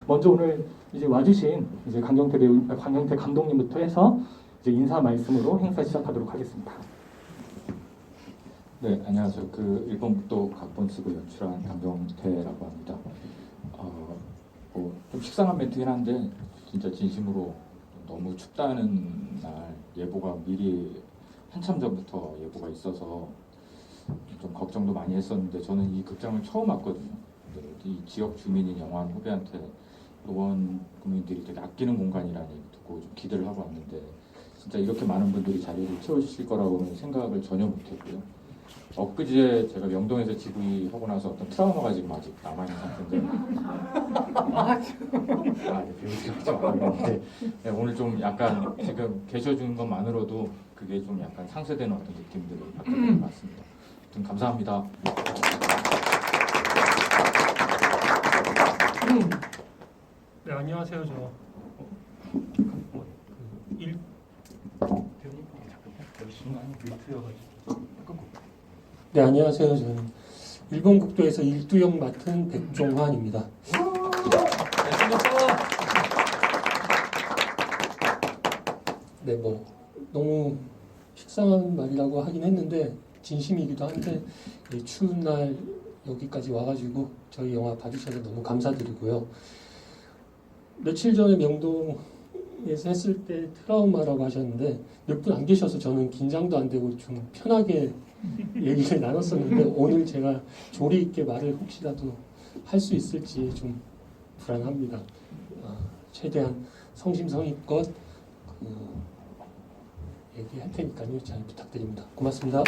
먼저 오늘 이제 와주신 이제 강경태 감독님부터 해서 이제 인사 말씀으로 행사 시작하도록 하겠습니다. 네, 안녕하세요. 일본북도 각본 쓰고 연출한 강경태라고 합니다. 좀 식상한 멘트긴 한데 진짜 진심으로 너무 춥다는 날 예보가 미리 한참 전부터 예보가 있어서 좀 걱정도 많이 했었는데 저는 이 극장을 처음 왔거든요. 이 지역 주민인 영화한 후배한테 의원 국민들이 되게 아끼는 공간이라는 얘기 듣고 좀 기대를 하고 왔는데 진짜 이렇게 많은 분들이 자리를 채워주실 거라고는 생각을 전혀 못했고요. 엊그제 제가 명동에서 GV 하고 나서 어떤 트라우마가 지금 아직 남아있는 상태인데 배우지 하지 말았는데 오늘 좀 약간 지금 계셔주는 것만으로도 그게 좀 약간 상쇄되는 어떤 느낌들을 받게 된 것 같습니다. 아무튼 감사합니다. 네, 안녕하세요. 네, 안녕하세요. 저는 일본국도에서 일두역 맡은 백종환입니다. 네, 너무 식상한 말이라고 하긴 했는데 진심이기도 한데 이 추운 날 여기까지 와가지고 저희 영화 봐주셔서 너무 감사드리고요. 며칠 전에 명동에서 했을 때 트라우마라고 하셨는데 몇 분 안 계셔서 저는 긴장도 안 되고 좀 편하게 얘기를 나눴었는데 오늘 제가 조리 있게 말을 혹시라도 할 수 있을지 좀 불안합니다. 최대한 성심성의껏 얘기할 테니까요. 잘 부탁드립니다. 고맙습니다.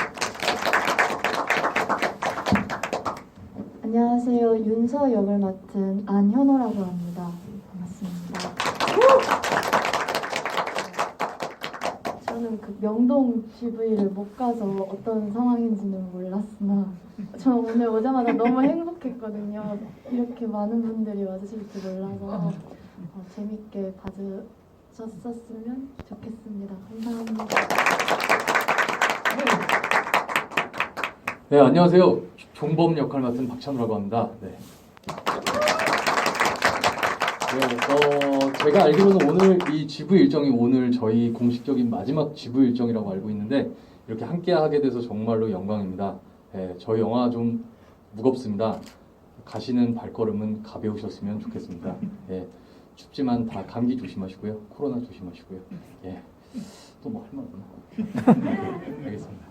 안녕하세요. 윤서 역을 맡은 안현호라고 합니다. 반갑습니다. 저는 명동 GV를 못 가서 어떤 상황인지는 몰랐으나 저는 오늘 오자마자 너무 행복했거든요. 이렇게 많은 분들이 와주실 줄 몰라서 재밌게 봐주셨었으면 좋겠습니다. 감사합니다. 네, 안녕하세요. 종범 역할 맡은 박찬우라고 합니다. 네. 제가 알기로는 오늘 이 GV 일정이 오늘 저희 공식적인 마지막 GV 일정이라고 알고 있는데 이렇게 함께 하게 돼서 정말로 영광입니다. 네, 저희 영화 좀 무겁습니다. 가시는 발걸음은 가벼우셨으면 좋겠습니다. 예, 춥지만 다 감기 조심하시고요. 코로나 조심하시고요. 예, 또 뭐 할 말 없나? 알겠습니다.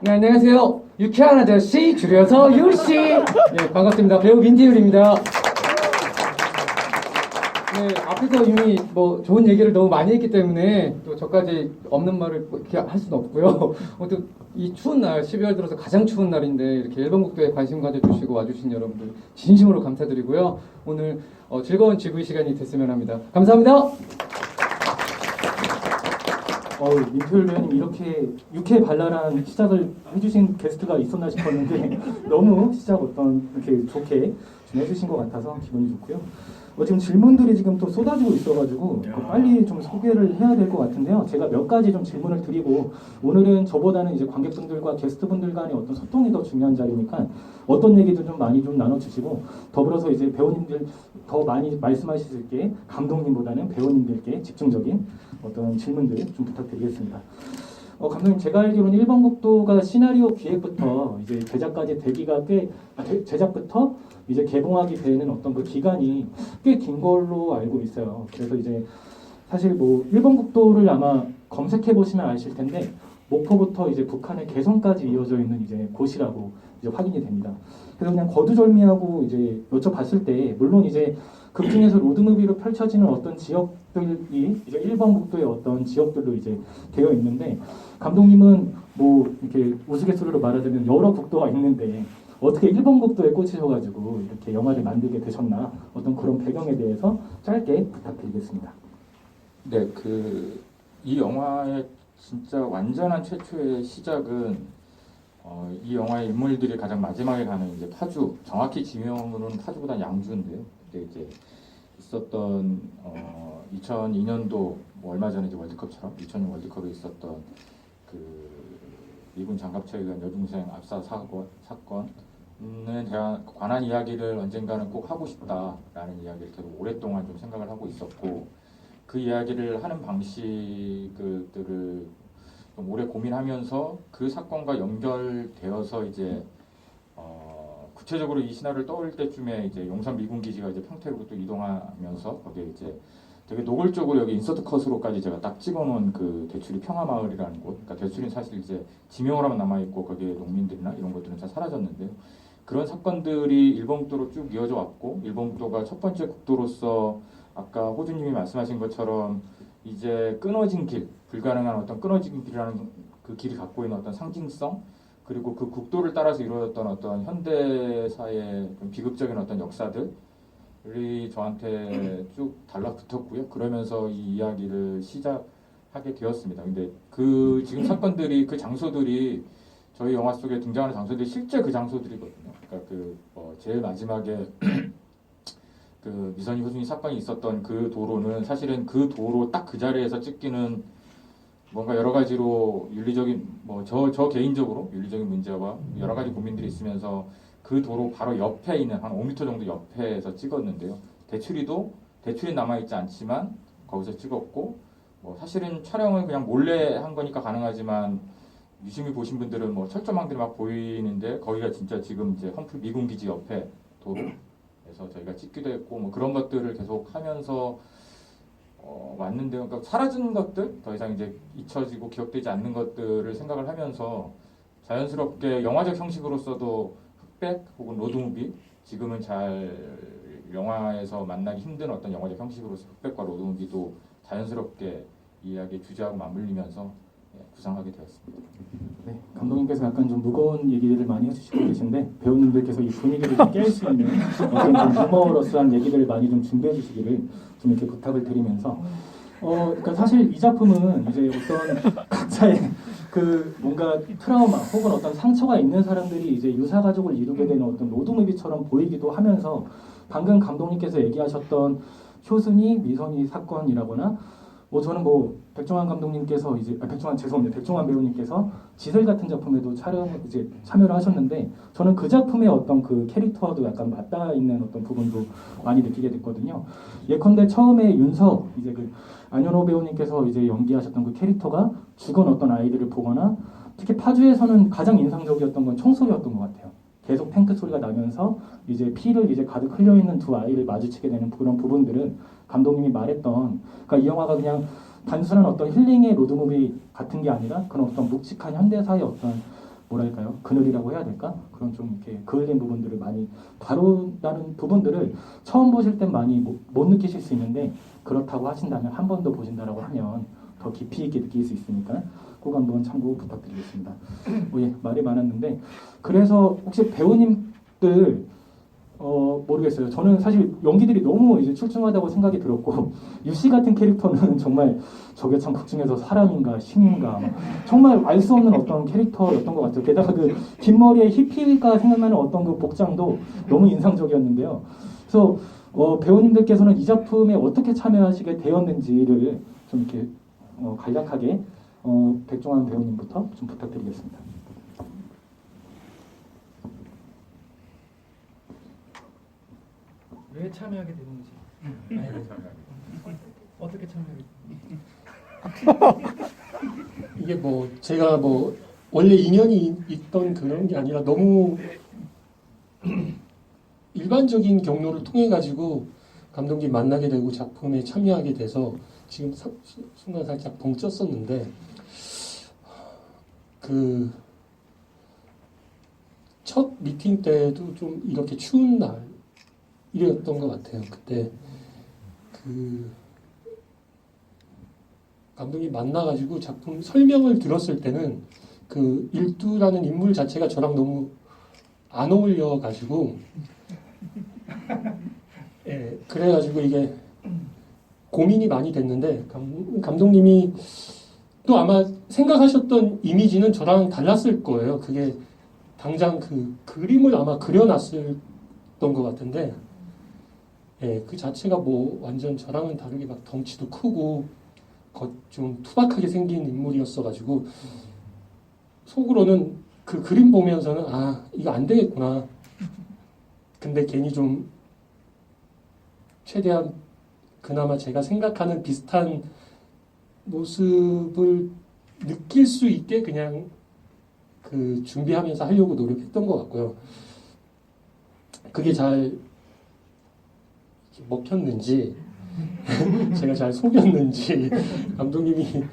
네, 안녕하세요. 유쾌한 아저씨, 줄여서 유씨. 네, 반갑습니다. 배우 민지율입니다. 네, 앞에서 이미 좋은 얘기를 너무 많이 했기 때문에 또 저까지 없는 말을 이렇게 할 수는 없고요. 아무튼 이 추운 날, 12월 들어서 가장 추운 날인데 이렇게 일본국도에 관심 가져주시고 와주신 여러분들 진심으로 감사드리고요. 오늘 즐거운 GV 시간이 됐으면 합니다. 감사합니다. 민표율 배우님 이렇게 유쾌발랄한 시작을 해주신 게스트가 있었나 싶었는데 너무 시작 이렇게 좋게 좀 해주신 것 같아서 기분이 좋고요. 지금 질문들이 지금 또 쏟아지고 있어가지고 빨리 좀 소개를 해야 될 것 같은데요. 제가 몇 가지 좀 질문을 드리고 오늘은 저보다는 이제 관객분들과 게스트분들 간의 어떤 소통이 더 중요한 자리니까 어떤 얘기도 좀 많이 좀 나눠주시고 더불어서 이제 배우님들 더 많이 말씀하실 수 있게 감독님보다는 배우님들께 집중적인 어떤 질문들 좀 부탁드리겠습니다. 감독님, 제가 알기로는 일본국도가 시나리오 기획부터 이제 제작까지 대기가 제작부터 이제 개봉하게 되는 어떤 그 기간이 꽤 긴 걸로 알고 있어요. 그래서 이제 사실 일본국도를 아마 검색해 보시면 아실 텐데 목포부터 이제 북한의 개성까지 이어져 있는 이제 곳이라고 이제 확인이 됩니다. 그래서 그냥 거두절미하고 이제 여쭤봤을 때 물론 이제 극 중에서 로드무비로 펼쳐지는 어떤 지역들이 이제 일본국도의 어떤 지역들로 이제 되어 있는데 감독님은 이렇게 우스갯소리로 말하자면 여러 국도가 있는데 어떻게 일본국도에 꽂히셔가지고 이렇게 영화를 만들게 되셨나 어떤 그런 배경에 대해서 짧게 부탁드리겠습니다. 네, 이 영화의 진짜 완전한 최초의 시작은 이 영화의 인물들이 가장 마지막에 가는 이제 파주, 정확히 지명으로는 파주보다 양주인데요. 그때 이제 있었던 2002년도 얼마 전에 이제 월드컵처럼 2002년 월드컵에 있었던 그 미군 장갑차에 의한 여중생 압사 사건 관한 이야기를 언젠가는 꼭 하고 싶다라는 이야기를 계속 오랫동안 좀 생각을 하고 있었고 그 이야기를 하는 방식들을 좀 오래 고민하면서 그 사건과 연결되어서 이제 구체적으로 이 시나리오를 떠올 때쯤에 이제 용산 미군 기지가 이제 평택으로 또 이동하면서 거기에 이제 되게 노골적으로 여기 인서트 컷으로까지 제가 딱 찍어놓은 그 대출이 평화마을이라는 곳. 그러니까 대출은 사실 이제 지명으로만 남아 있고 거기에 농민들이나 이런 것들은 다 사라졌는데요. 그런 사건들이 일본국도로 쭉 이어져 왔고 일본국도가 첫 번째 국도로서 아까 호주님이 말씀하신 것처럼 이제 끊어진 길, 불가능한 어떤 끊어진 길이라는 그 길이 갖고 있는 어떤 상징성 그리고 그 국도를 따라서 이루어졌던 어떤 현대사의 좀 비극적인 어떤 역사들이 저한테 쭉 달라붙었고요. 그러면서 이 이야기를 시작하게 되었습니다. 근데 그 지금 사건들이 그 장소들이 저희 영화 속에 등장하는 장소들이 실제 그 장소들이거든요. 그러니까 제일 마지막에 그 미선이 호순이 사건이 있었던 그 도로는 사실은 그 도로 딱 그 자리에서 찍기는 뭔가 여러 가지로 윤리적인 저 개인적으로 윤리적인 문제와 여러 가지 고민들이 있으면서 그 도로 바로 옆에 있는 한 5m 정도 옆에서 찍었는데요. 대출이 남아있지 않지만 거기서 찍었고 사실은 촬영을 그냥 몰래 한 거니까 가능하지만 유심히 보신 분들은 철조망들이 막 보이는데 거기가 진짜 지금 이제 험플 미군 기지 옆에 도로에서 저희가 찍기도 했고 그런 것들을 계속 하면서 왔는데요. 그러니까 사라진 것들, 더 이상 이제 잊혀지고 기억되지 않는 것들을 생각을 하면서 자연스럽게 영화적 형식으로서도 흑백 혹은 로드무비, 지금은 잘 영화에서 만나기 힘든 어떤 영화적 형식으로서 흑백과 로드무비도 자연스럽게 이야기의 주제하고 맞물리면서 구상하게 되었습니다. 네, 감독님께서 약간 좀 무거운 얘기들을 많이 해주시고 계신데 배우님들께서 이 분위기를 좀 깰 수 있는 어떤 좀 유머러스한 얘기들을 많이 좀 준비해 주시기를 좀 이렇게 부탁을 드리면서 그러니까 사실 이 작품은 이제 어떤 각자의 그 뭔가 트라우마 혹은 어떤 상처가 있는 사람들이 이제 유사 가족을 이루게 되는 어떤 로드무비처럼 보이기도 하면서 방금 감독님께서 얘기하셨던 효순이 미선이 사건이라거나 저는 백종환 감독님께서 백종환 배우님께서 지설 같은 작품에도 이제 참여를 하셨는데 저는 그 작품의 어떤 그 캐릭터와도 약간 맞닿아 있는 어떤 부분도 많이 느끼게 됐거든요. 예컨대 처음에 윤석 이제 그 안현호 배우님께서 이제 연기하셨던 그 캐릭터가 죽은 어떤 아이들을 보거나 특히 파주에서는 가장 인상적이었던 건 총소리였던 것 같아요. 계속 탱크 소리가 나면서 이제 피를 이제 가득 흘려 있는 두 아이를 마주치게 되는 그런 부분들은 감독님이 말했던 그러니까 이 영화가 그냥 단순한 어떤 힐링의 로드무비 같은 게 아니라 그런 어떤 묵직한 현대사의 어떤 뭐랄까요 그늘이라고 해야 될까 그런 좀 이렇게 그을린 부분들을 많이 다룬다는 부분들을 처음 보실 땐 많이 못 느끼실 수 있는데 그렇다고 하신다면 한 번 더 보신다라고 하면 더 깊이 있게 느낄 수 있으니까 꼭 한번 참고 부탁드리겠습니다. 말이 많았는데 그래서 혹시 배우님들 모르겠어요. 저는 사실 연기들이 너무 이제 출중하다고 생각이 들었고 유씨 같은 캐릭터는 정말 저게 참 극 중에서 사람인가 신인가 정말 알 수 없는 어떤 캐릭터였던 것 같아요. 게다가 그 긴 머리에 히피가 생각나는 어떤 그 복장도 너무 인상적이었는데요. 그래서 배우님들께서는 이 작품에 어떻게 참여하시게 되었는지를 좀 이렇게 간략하게 백종환 배우님부터 좀 부탁드리겠습니다. 왜 참여하게 되는지 어떻게 참여하게 이게 제가 원래 인연이 있던 그런 게 아니라 너무 일반적인 경로를 통해 가지고 감독님 만나게 되고 작품에 참여하게 돼서 지금 순간 살짝 벙쪘었는데 그 첫 미팅 때도 좀 이렇게 추운 날이었던 것 같아요. 그때 그 감독님 만나가지고 작품 설명을 들었을 때는 그 일두라는 인물 자체가 저랑 너무 안 어울려가지고 그래가지고 이게 고민이 많이 됐는데 감독님이 또 아마 생각하셨던 이미지는 저랑 달랐을 거예요. 그게 당장 그 그림을 아마 그려놨었던 것 같은데 그 자체가 완전 저랑은 다르게 막 덩치도 크고 좀 투박하게 생긴 인물이었어가지고 속으로는 그 그림 보면서는 이거 안 되겠구나 근데 괜히 좀 최대한 그나마 제가 생각하는 비슷한 모습을 느낄 수 있게 그냥 그 준비하면서 하려고 노력했던 것 같고요. 그게 잘 먹혔는지 제가 잘 속였는지 감독님이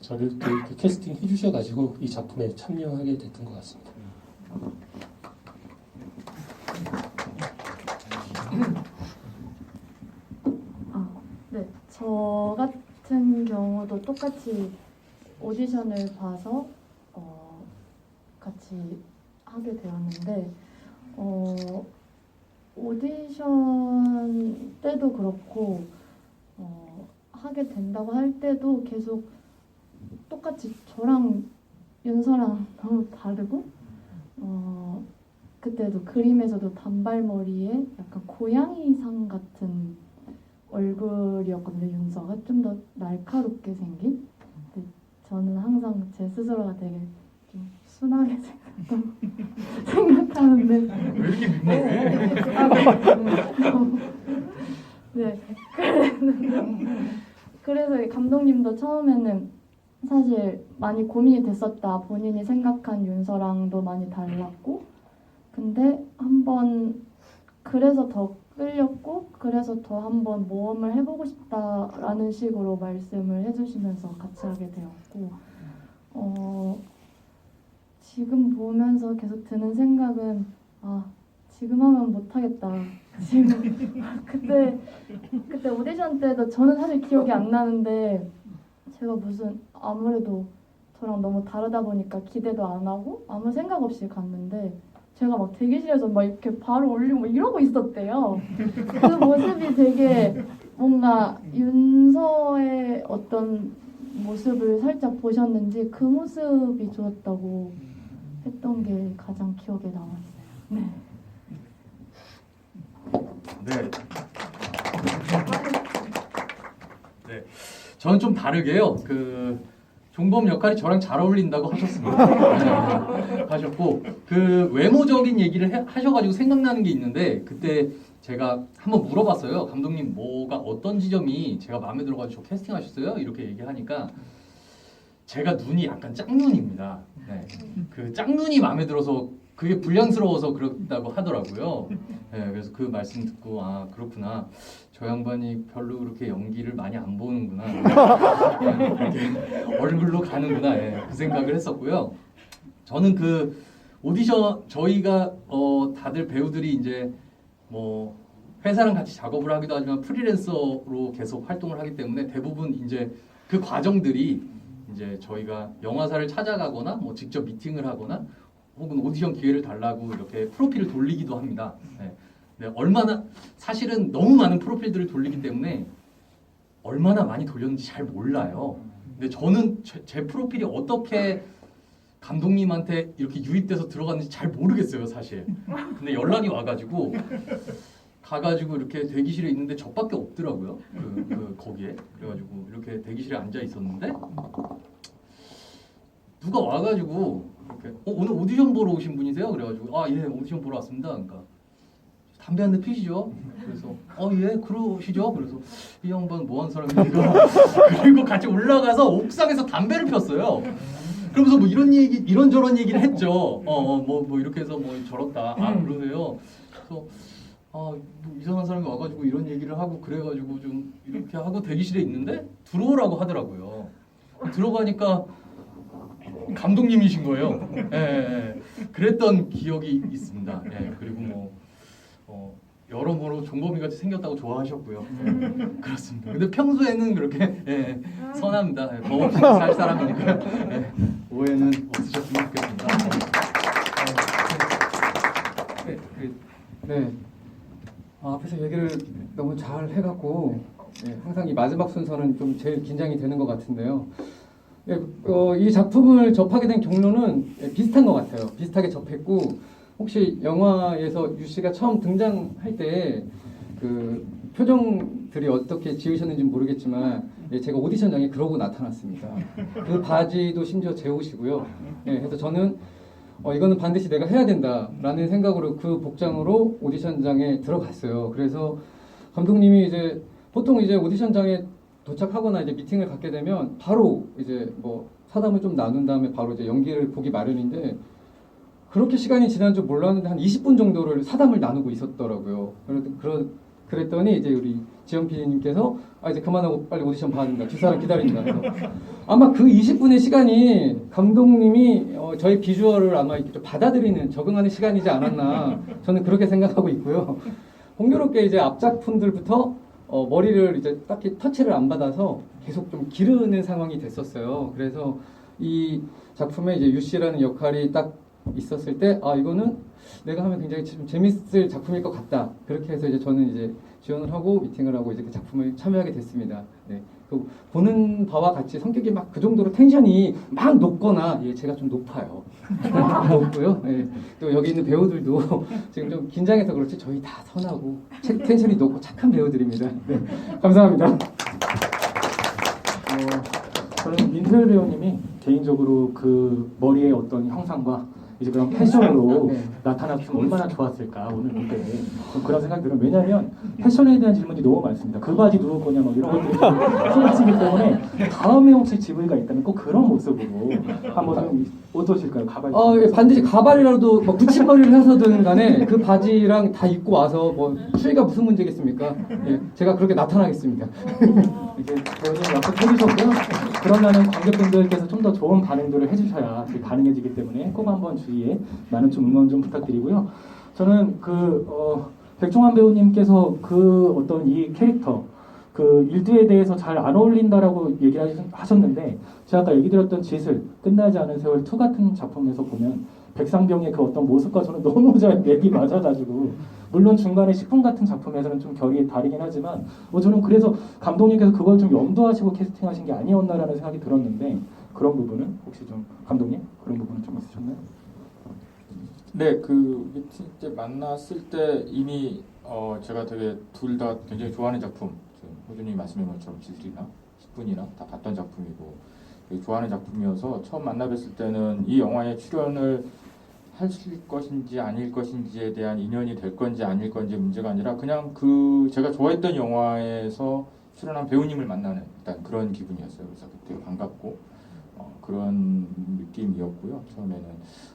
저를 또 이렇게 캐스팅 해주셔가지고 이 작품에 참여하게 됐던 것 같습니다. 네, 저 같은 경우도 똑같이 오디션을 봐서 같이 하게 되었는데 오디션 때도 그렇고 하게 된다고 할 때도 계속 똑같이 저랑 윤서랑 너무 다르고 그때도 그림에서도 단발머리에 약간 고양이상 같은 얼굴이었거든요. 윤서가 좀 더 날카롭게 생긴. 근데 저는 항상 제 스스로가 되게 좀 순하게 생각하는데 왜 이렇게 민망해? 네. 그래서 감독님도 처음에는 사실 많이 고민이 됐었다. 본인이 생각한 윤서랑도 많이 달랐고, 근데 한번 그래서 더 끌렸고, 그래서 더 한번 모험을 해보고 싶다라는 식으로 말씀을 해주시면서 같이 하게 되었고, 지금 보면서 계속 드는 생각은 지금 하면 못하겠다. 지금 그때 오디션 때도 저는 사실 기억이 안 나는데 제가 무슨 아무래도 저랑 너무 다르다 보니까 기대도 안 하고 아무 생각 없이 갔는데 제가 막 대기실에서 막 이렇게 발을 올리고 막 이러고 있었대요. 그 모습이 되게 뭔가 윤서의 어떤 모습을 살짝 보셨는지 그 모습이 좋았다고 했던 게 가장 기억에 남았어요. 네. 네. 네. 저는 좀 다르게요. 그 종범 역할이 저랑 잘 어울린다고 하셨습니다. 네. 하셨고 그 외모적인 얘기를 하셔가지고 생각나는 게 있는데 그때 제가 한번 물어봤어요. 감독님 뭐가 어떤 지점이 제가 마음에 들어가지고 캐스팅하셨어요? 이렇게 얘기하니까 제가 눈이 약간 짝눈입니다. 네. 그 짝눈이 마음에 들어서 그게 불량스러워서 그렇다고 하더라고요. 네, 그래서 그 말씀 듣고 그렇구나. 저 양반이 별로 그렇게 연기를 많이 안 보는구나. 이렇게 얼굴로 가는구나. 그 생각을 했었고요. 저는 그 오디션 저희가 다들 배우들이 이제 뭐 회사랑 같이 작업을 하기도 하지만 프리랜서로 계속 활동을 하기 때문에 대부분 이제 그 과정들이 이제 저희가 영화사를 찾아가거나 뭐 직접 미팅을 하거나 혹은 오디션 기회를 달라고 이렇게 프로필을 돌리기도 합니다. 네, 얼마나 사실은 너무 많은 프로필들을 돌리기 때문에 얼마나 많이 돌렸는지 잘 몰라요. 근데 저는 제 프로필이 어떻게 감독님한테 이렇게 유입돼서 들어갔는지 잘 모르겠어요, 사실. 근데 연락이 와가지고 가가지고 이렇게 대기실에 있는데 저밖에 없더라고요. 거기에 그래가지고 이렇게 대기실에 앉아 있었는데 누가 와가지고 이렇게 오늘 오디션 보러 오신 분이세요? 그래가지고 예 오디션 보러 왔습니다. 그러니까 담배 한 대 피시죠? 그래서 예 그러시죠? 그래서 이 양반 뭐하는 사람인가? 그리고 같이 올라가서 옥상에서 담배를 폈어요. 그러면서 뭐 이런저런 얘기를 했죠. 뭐 이렇게 해서 뭐 저렇다. 그러세요. 그래서 뭐 이상한 사람이 와가지고 이런 얘기를 하고 그래가지고 좀 이렇게 하고 대기실에 있는데 들어오라고 하더라고요. 들어가니까 감독님이신 거예요. 예. 그랬던 기억이 있습니다. 그리고 뭐 여러모로 종범이 같이 생겼다고 좋아하셨고요. 그렇습니다. 근데 평소에는 그렇게 선합니다. 법 없이 살 사람이니까 오해는 없으셨으면 좋겠습니다. 네. 앞에서 얘기를 너무 잘 해갖고 항상 이 마지막 순서는 좀 제일 긴장이 되는 것 같은데요. 이 작품을 접하게 된 경로는 비슷한 것 같아요. 비슷하게 접했고 혹시 영화에서 유 씨가 처음 등장할 때 그 표정들이 어떻게 지으셨는지 모르겠지만 제가 오디션장에 그러고 나타났습니다. 그 바지도 심지어 제 옷이고요. 그래서 저는 이거는 반드시 내가 해야 된다라는 생각으로 그 복장으로 오디션장에 들어갔어요. 그래서 감독님이 이제 보통 이제 오디션장에 도착하거나 이제 미팅을 갖게 되면 바로 이제 뭐 사담을 좀 나눈 다음에 바로 이제 연기를 보기 마련인데 그렇게 시간이 지난 줄 몰랐는데 한 20분 정도를 사담을 나누고 있었더라고요. 그랬더니 이제 우리 지연 PD님께서 이제 그만하고 빨리 오디션 봐야 된다. 두 사람 기다린다. 그래서 아마 그 20분의 시간이 감독님이 저의 비주얼을 아마 좀 받아들이는 적응하는 시간이지 않았나 저는 그렇게 생각하고 있고요. 공교롭게 이제 앞작품들부터 머리를 이제 딱히 터치를 안 받아서 계속 좀 기르는 상황이 됐었어요. 그래서 이 작품에 이제 유 씨라는 역할이 딱 있었을 때 이거는 내가 하면 굉장히 재밌을 작품일 것 같다. 그렇게 해서 이제 저는 이제 지원을 하고 미팅을 하고 이제 그 작품을 참여하게 됐습니다. 네. 그 보는 바와 같이 성격이 막 그 정도로 텐션이 막 높거나 제가 좀 높아요. 높고요. 네. 또 여기 있는 배우들도 지금 좀 긴장해서 그렇지 저희 다 선하고 텐션이 높고 착한 배우들입니다. 네. 감사합니다. 저는 민소율 배우님이 개인적으로 그 머리의 어떤 형상과 이제 그런 패션으로 네. 나타났으면 얼마나 좋았을까 오늘 무대에 좀 그런 생각이 들어요. 왜냐하면 패션에 대한 질문이 너무 많습니다. 그 바지 누울 거냐 막 이런 것들이 쏟아지기 때문에 다음에 혹시 지부가 있다면 꼭 그런 모습으로 한번 좀 어떠실까요? 가발 반드시 가발이라도 뭐 붙임머리를 해서든 간에 그 바지랑 다 입고 와서 뭐 추위가 무슨 문제겠습니까? 예, 제가 그렇게 나타나겠습니다. 이렇게 배우님 약속해 주셨고요. 그러면은 관객분들께서 좀 더 좋은 반응들을 해주셔야 가능해지기 때문에 꼭 한번 주위에 많은 좀 응원 좀 부탁드리고요. 저는 백종환 배우님께서 그 어떤 이 캐릭터 그 일두에 대해서 잘 안 어울린다라고 얘기를 하셨는데 제가 아까 얘기 드렸던 짓을 끝나지 않은 세월 2 같은 작품에서 보면 백상병의 그 어떤 모습과 저는 너무 잘 맥이 맞아가지고 물론 중간에 10분 같은 작품에서는 좀 결이 다르긴 하지만 저는 그래서 감독님께서 그걸 좀 염두하시고 캐스팅하신 게 아니었나라는 생각이 들었는데 그런 부분은 혹시 좀 감독님 그런 부분은 좀 있으셨나요? 네, 그 미팅 때 만났을 때 이미 제가 되게 둘 다 굉장히 좋아하는 작품, 호준이 말씀해 것처럼 지슬이나 10분이나 다 봤던 작품이고 되게 좋아하는 작품이어서 처음 만나 뵀을 때는 이 영화에 출연을 하실 것인지 아닐 것인지에 대한 인연이 될 건지 아닐 건지 문제가 아니라 그냥 그 제가 좋아했던 영화에서 출연한 배우님을 만나는 일단 그런 기분이었어요. 그래서 되게 반갑고 그런 느낌이었고요. 처음에는.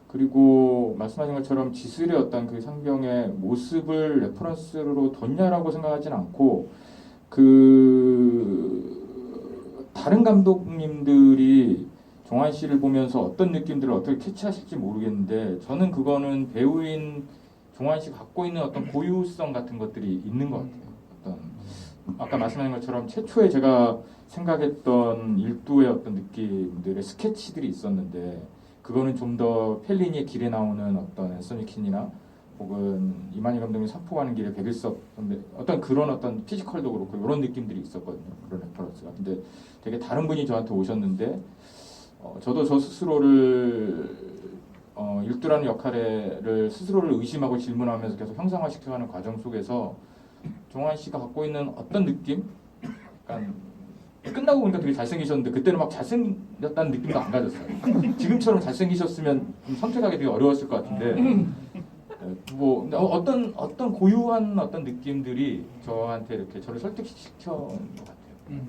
그리고 말씀하신 것처럼 지슬의 어떤 그 상병의 모습을 레퍼런스로 뒀냐라고 생각하진 않고 다른 감독님들이 종환 씨를 보면서 어떤 느낌들을 어떻게 캐치하실지 모르겠는데 저는 그거는 배우인 종환 씨 갖고 있는 어떤 고유성 같은 것들이 있는 것 같아요. 어떤 아까 말씀하신 것처럼 최초에 제가 생각했던 일두의 어떤 느낌들의 스케치들이 있었는데 그거는 좀 더 펠리니의 길에 나오는 어떤 앤서니 킨이나 혹은 이만희 감독님 사포가는 길에 백일섭 선배 어떤 그런 어떤 피지컬도 그렇고 이런 느낌들이 있었거든요. 그런 레퍼런스가. 근데 되게 다른 분이 저한테 오셨는데 저도 저 스스로를 일두라는 역할을 스스로를 의심하고 질문하면서 계속 형상화시켜가는 과정 속에서 종환 씨가 갖고 있는 어떤 느낌? 약간 끝나고 보니까 되게 잘생기셨는데 그때는 막 잘생겼다는 느낌도 안 가졌어요. 지금처럼 잘생기셨으면 좀 선택하기 되게 어려웠을 것 같은데 뭐 어떤 고유한 어떤 느낌들이 저한테 이렇게 저를 설득시켜 것 같아요.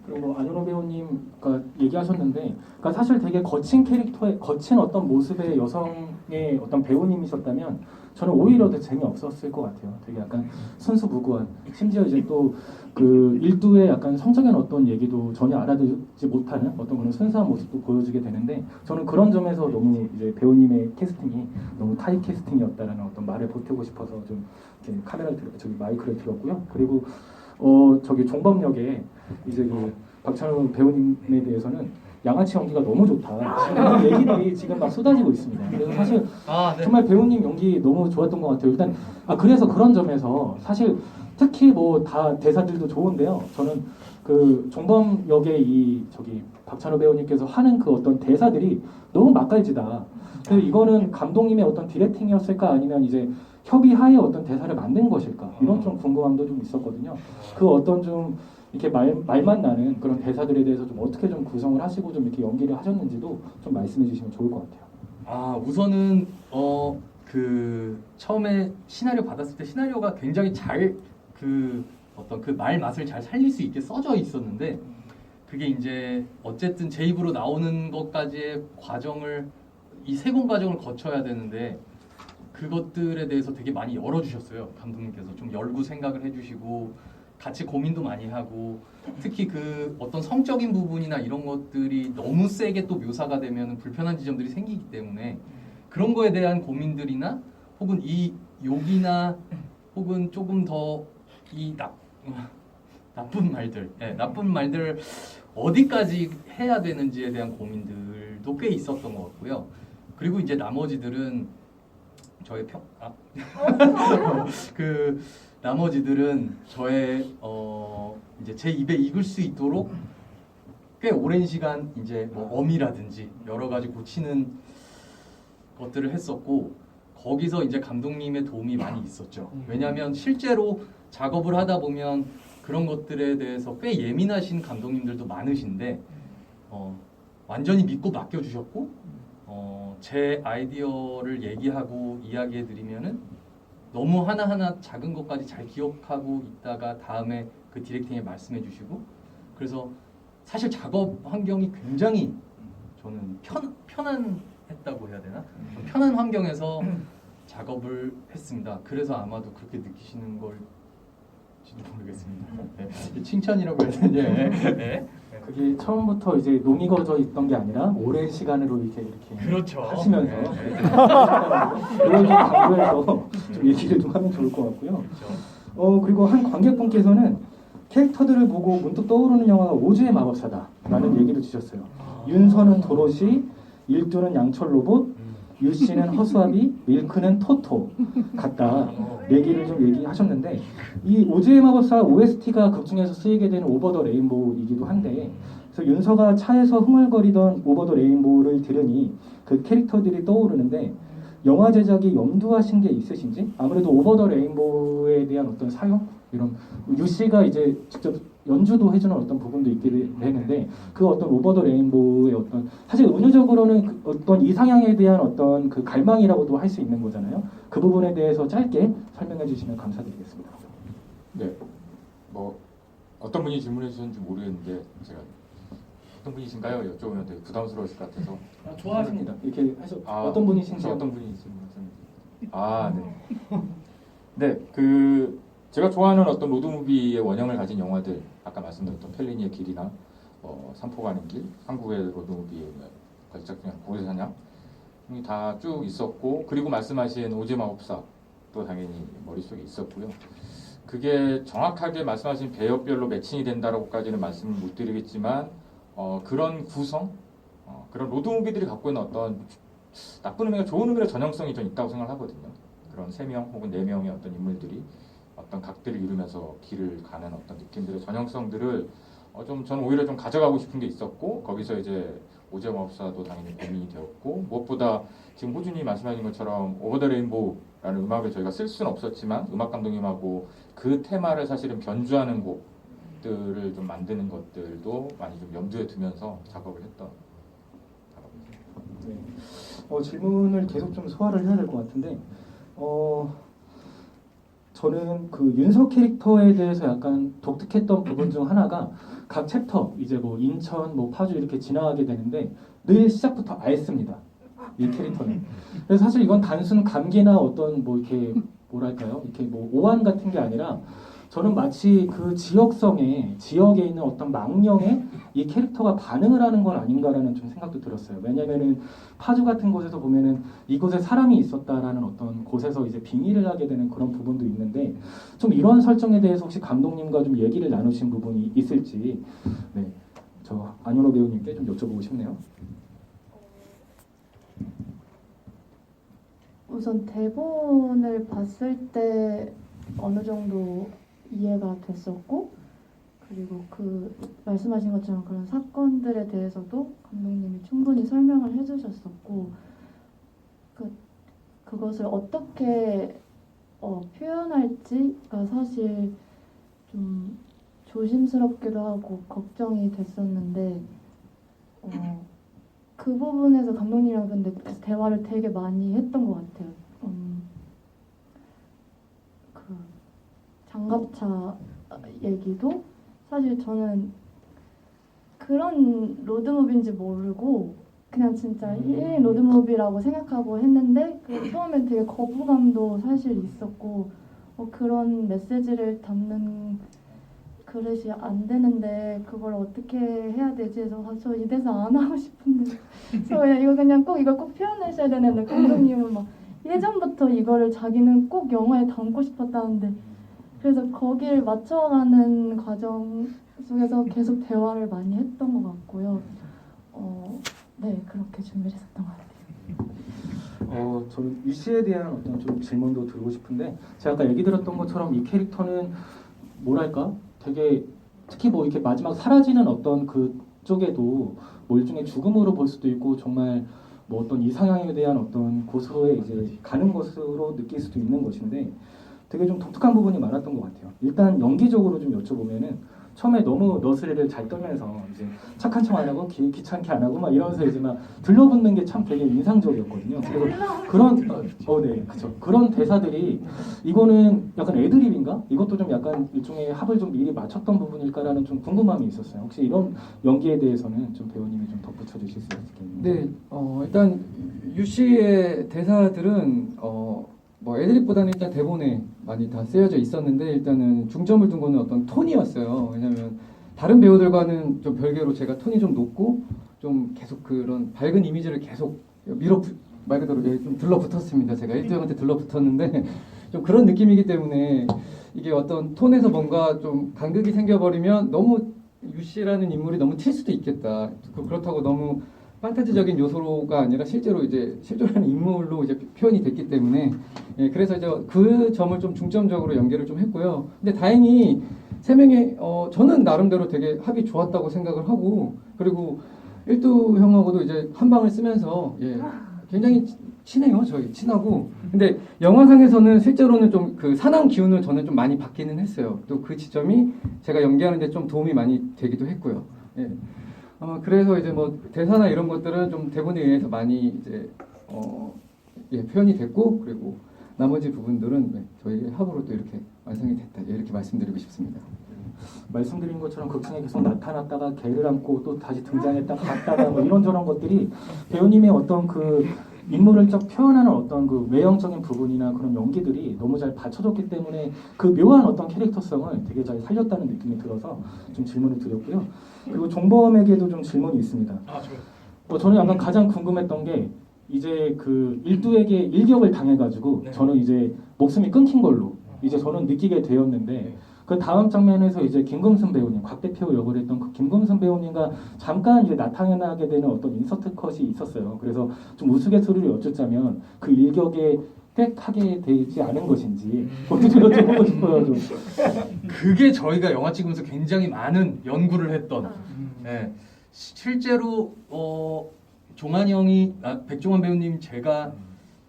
그리고 안현호 배우님가 얘기하셨는데, 그러니까 사실 되게 거친 캐릭터의 거친 어떤 모습의 여성의 어떤 배우님이셨다면 저는 오히려 더 재미없었을 것 같아요. 되게 약간 순수무구한, 심지어 이제 또 그 일두의 약간 성적인 어떤 얘기도 전혀 알아듣지 못하는 어떤 그런 순수한 모습도 보여주게 되는데 저는 그런 점에서 너무 이제 배우님의 캐스팅이 너무 타입 캐스팅이었다라는 어떤 말을 보태고 싶어서 좀 이렇게 마이크를 들었고요. 그리고 저기 종범역에 이제 그 박찬호 배우님에 대해서는 양아치 연기가 너무 좋다. 지금 그 얘기들이 지금 막 쏟아지고 있습니다. 그래서 사실 정말 배우님 연기 너무 좋았던 것 같아요. 일단 그래서 그런 점에서 사실 특히 뭐 다 대사들도 좋은데요. 저는 그 종범역의 이 저기 박찬호 배우님께서 하는 그 어떤 대사들이 너무 맛깔지다. 그래서 이거는 감독님의 어떤 디렉팅이었을까 아니면 이제 협의하에 어떤 대사를 만든 것일까 이런 좀 궁금함도 좀 있었거든요. 그 어떤 좀 이렇게 말만 나는 그런 대사들에 대해서 좀 어떻게 좀 구성을 하시고 좀 이렇게 연기를 하셨는지도 좀 말씀해 주시면 좋을 것 같아요. 우선은 그 처음에 시나리오 받았을 때 시나리오가 굉장히 잘 그 어떤 그 말 맛을 잘 살릴 수 있게 써져 있었는데 그게 이제 어쨌든 제 입으로 나오는 것까지의 과정을 이 세 권 과정을 거쳐야 되는데 그것들에 대해서 되게 많이 열어주셨어요. 감독님께서 좀 열고 생각을 해주시고 같이 고민도 많이 하고 특히 그 어떤 성적인 부분이나 이런 것들이 너무 세게 또 묘사가 되면 불편한 지점들이 생기기 때문에 그런 거에 대한 고민들이나 혹은 이 욕이나 혹은 조금 더 이 나쁜 말들, 나쁜 말들을 어디까지 해야 되는지에 대한 고민들도 꽤 있었던 것 같고요. 그리고 이제 나머지들은 저의 그 나머지들은 저의 이제 제 입에 익을 수 있도록 꽤 오랜 시간 이제 뭐 어미라든지 여러 가지 고치는 것들을 했었고 거기서 이제 감독님의 도움이 많이 있었죠. 왜냐하면 실제로 작업을 하다 보면 그런 것들에 대해서 꽤 예민하신 감독님들도 많으신데 완전히 믿고 맡겨주셨고 제 아이디어를 얘기하고 이야기해드리면은 너무 하나하나 작은 것까지 잘 기억하고 있다가 다음에 그 디렉팅에 말씀해주시고 그래서 사실 작업 환경이 굉장히 저는 편안했다고 해야 되나? 편한 환경에서 작업을 했습니다. 그래서 아마도 그렇게 느끼시는 걸지도 모르겠습니다. 네. 칭찬이라고 해야 되냐? 그게 처음부터 이제 농익어져 있던 게 아니라 오랜 시간으로 이렇게 그렇죠. 하시면서 그걸 좀 강조해서 좀 얘기를 좀 하면 좋을 것 같고요. 그리고 한 관객분께서는 캐릭터들을 보고 문득 떠오르는 영화가 오즈의 마법사다라는 얘기를 주셨어요. 윤서는 도로시, 일두는 양철 로봇, 유씨는 허수아비, 밀크는 토토 같다. 얘기를 좀 얘기하셨는데 이 오즈의 마법사 OST가 극 중에서 쓰이게 되는 오버 더 레인보우이기도 한데 그래서 윤서가 차에서 흥얼거리던 오버 더 레인보우를 들으니 그 캐릭터들이 떠오르는데 영화 제작에 염두하신 게 있으신지 아무래도 오버 더 레인보우에 대한 어떤 사용 이런 유씨가 이제 직접 연주도 해주는 어떤 부분도 있게 되는데 그 어떤 오버 더 레인보우의 어떤 사실 은유적으로는 그 어떤 이상향에 대한 어떤 그 갈망이라고도 할 수 있는 거잖아요. 그 부분에 대해서 짧게 설명해 주시면 감사드리겠습니다. 네, 뭐 어떤 분이 질문해 주셨는지 모르겠는데 제가 어떤 분이신가요? 여쭤보면 되게 부담스러우실 것 같아서. 좋아하십니다. 이렇게 하셔 어떤 분이신지 어떤 분이신지. 네. 네, 그 제가 좋아하는 어떤 로드무비의 원형을 가진 영화들 아까 말씀드렸던 펠리니의 길이나 산포 가는 길, 한국의 로드무비의 걸작 중에 고래 사냥 다 쭉 있었고 그리고 말씀하신 오즈의 마법사도 당연히 머릿속에 있었고요. 그게 정확하게 말씀하신 배역별로 매칭이 된다라고까지는 말씀을 못 드리겠지만 그런 구성, 그런 로드무비들이 갖고 있는 어떤 나쁜 의미가 좋은 의미로 전형성이 좀 있다고 생각하거든요. 그런 3명 혹은 4명의 어떤 인물들이 어떤 각들을 이루면서 길을 가는 어떤 느낌들의 전형성들을 저는 오히려 좀 가져가고 싶은 게 있었고 거기서 이제 오즈의 마법사도 당연히 고민이 되었고 무엇보다 지금 호준이 말씀하신 것처럼 오버 더 레인보우라는 음악을 저희가 쓸 수는 없었지만 음악 감독님하고 그 테마를 사실은 변주하는 곡들을 좀 만드는 것들도 많이 좀 염두에 두면서 작업을 했던 작업입니다. 네. 질문을 계속 좀 소화를 해야 될 것 같은데 저는 그 윤석 캐릭터에 대해서 약간 독특했던 부분 중 하나가 각 챕터 이제 뭐 인천, 뭐 파주 이렇게 지나가게 되는데 늘 시작부터 알습니다. 이 캐릭터는. 그래서 사실 이건 단순 감기나 어떤 뭐 이렇게 뭐랄까요, 이렇게 뭐 오한 같은 게 아니라 저는 마치 그 지역성에 지역에 있는 어떤 망령에 이 캐릭터가 반응을 하는 건 아닌가라는 좀 생각도 들었어요. 왜냐면은 파주 같은 곳에서 보면은 이곳에 사람이 있었다라는 어떤 곳에서 이제 빙의를 하게 되는 그런 부분도 있는데 좀 이런 설정에 대해서 혹시 감독님과 좀 얘기를 나누신 부분이 있을지 네, 저 안현호 배우님께 좀 여쭤보고 싶네요. 우선 대본을 봤을 때 어느 정도 이해가 됐었고 그리고 그 말씀하신 것처럼 그런 사건들에 대해서도 감독님이 충분히 설명을 해주셨었고 그것을 어떻게 표현할지가 사실 좀 조심스럽기도 하고 걱정이 됐었는데 그 부분에서 감독님이랑 근데 대화를 되게 많이 했던 것 같아요. 그 장갑차 얘기도 사실 저는 그런 로드무비인지 모르고 그냥 진짜 1인 로드무비라고 생각하고 했는데 처음엔 되게 거부감도 사실 있었고 그런 메시지를 담는 그릇이 안 되는데 그걸 어떻게 해야 되지 해서 저 이 대사 안 하고 싶은데 이걸 꼭 표현하셔야 되는데 감독님은 막 예전부터 이거를 자기는 꼭 영화에 담고 싶었다는데 그래서 거기를 맞춰가는 과정 속에서 계속 대화를 많이 했던 것 같고요. 네, 그렇게 준비를 했었던 것 같아요. 저는 유 씨에 대한 어떤 좀 질문도 드리고 싶은데 제가 아까 얘기 들었던 것처럼 이 캐릭터는 뭐랄까 되게 특히 뭐 이렇게 마지막 사라지는 어떤 그 쪽에도 뭐 일종의 죽음으로 볼 수도 있고 정말 뭐 어떤 이상향에 대한 어떤 곳으로의 이제 가는 것으로 느낄 수도 있는 것인데 되게 좀 독특한 부분이 많았던 것 같아요. 일단 연기적으로 좀 여쭤보면은 처음에 너무 너스레를 잘 떨면서 이제 착한 척 안 하고 귀찮게 안 하고 막 이러면서 이제 막 들러붙는 게 참 되게 인상적이었거든요. 그래서 그런 네, 그렇죠. 그런 대사들이 이거는 약간 애드립인가? 이것도 좀 약간 일종의 합을 좀 미리 맞췄던 부분일까라는 좀 궁금함이 있었어요. 혹시 이런 연기에 대해서는 좀 배우님이 좀 덧붙여 주실 수 있겠나요? 네, 일단 유 씨의 대사들은 뭐 애드립보다는 일단 대본에 많이 다 쓰여져 있었는데 일단은 중점을 둔 거는 어떤 톤이었어요. 왜냐하면 다른 배우들과는 좀 별개로 제가 톤이 좀 높고 좀 계속 그런 밝은 이미지를 계속 말 그대로 좀 들러붙었습니다. 제가 1도 형한테 들러붙었는데 좀 그런 느낌이기 때문에 이게 어떤 톤에서 뭔가 좀 간극이 생겨버리면 너무 유 씨라는 인물이 너무 튈 수도 있겠다. 그렇다고 너무 판타지적인 요소가 아니라 실제로 이제 실존하는 인물로 이제 표현이 됐기 때문에 그래서 이제 그 점을 좀 중점적으로 연계를 좀 했고요. 근데 다행히 세 명이 저는 나름대로 되게 합이 좋았다고 생각을 하고 그리고 1도 형하고도 이제 한 방을 쓰면서 굉장히 친해요. 저희 친하고 근데 영화상에서는 실제로는 좀 그 사나운 기운을 저는 좀 많이 받기는 했어요. 또 그 지점이 제가 연기하는데 좀 도움이 많이 되기도 했고요. 그래서 이제 뭐 대사나 이런 것들은 좀 대본에 의해서 많이 이제 표현이 됐고 그리고 나머지 부분들은 저희 합으로 또 이렇게 완성이 됐다 이렇게 말씀드리고 싶습니다. 말씀드린 것처럼 극중에 계속 나타났다가 개를 안고 또 다시 등장했다가 갔다가 뭐 이런저런 것들이 배우님의 어떤 그 인물을 쫙 표현하는 어떤 그 외형적인 부분이나 그런 연기들이 너무 잘 받쳐줬기 때문에 그 묘한 어떤 캐릭터성을 되게 잘 살렸다는 느낌이 들어서 좀 질문을 드렸고요. 그리고 종범에게도 좀 질문이 있습니다. 저는 약간 가장 궁금했던 게 이제 그 일두에게 일격을 당해가지고 저는 이제 목숨이 끊긴 걸로 이제 저는 느끼게 되었는데 그 다음 장면에서 이제 김금순 배우님, 곽 대표 역을 했던 그 김금순 배우님과 잠깐 이제 나타나게 되는 어떤 인서트 컷이 있었어요. 그래서 좀 우스갯소리를 여쭙자면 그 일격에 빽하게 되지 않은 것인지 그것도 좀 여쭤보고 싶어요. 좀. 그게 저희가 영화 찍으면서 굉장히 많은 연구를 했던 실제로 종환이 형이 백종원 배우님 제가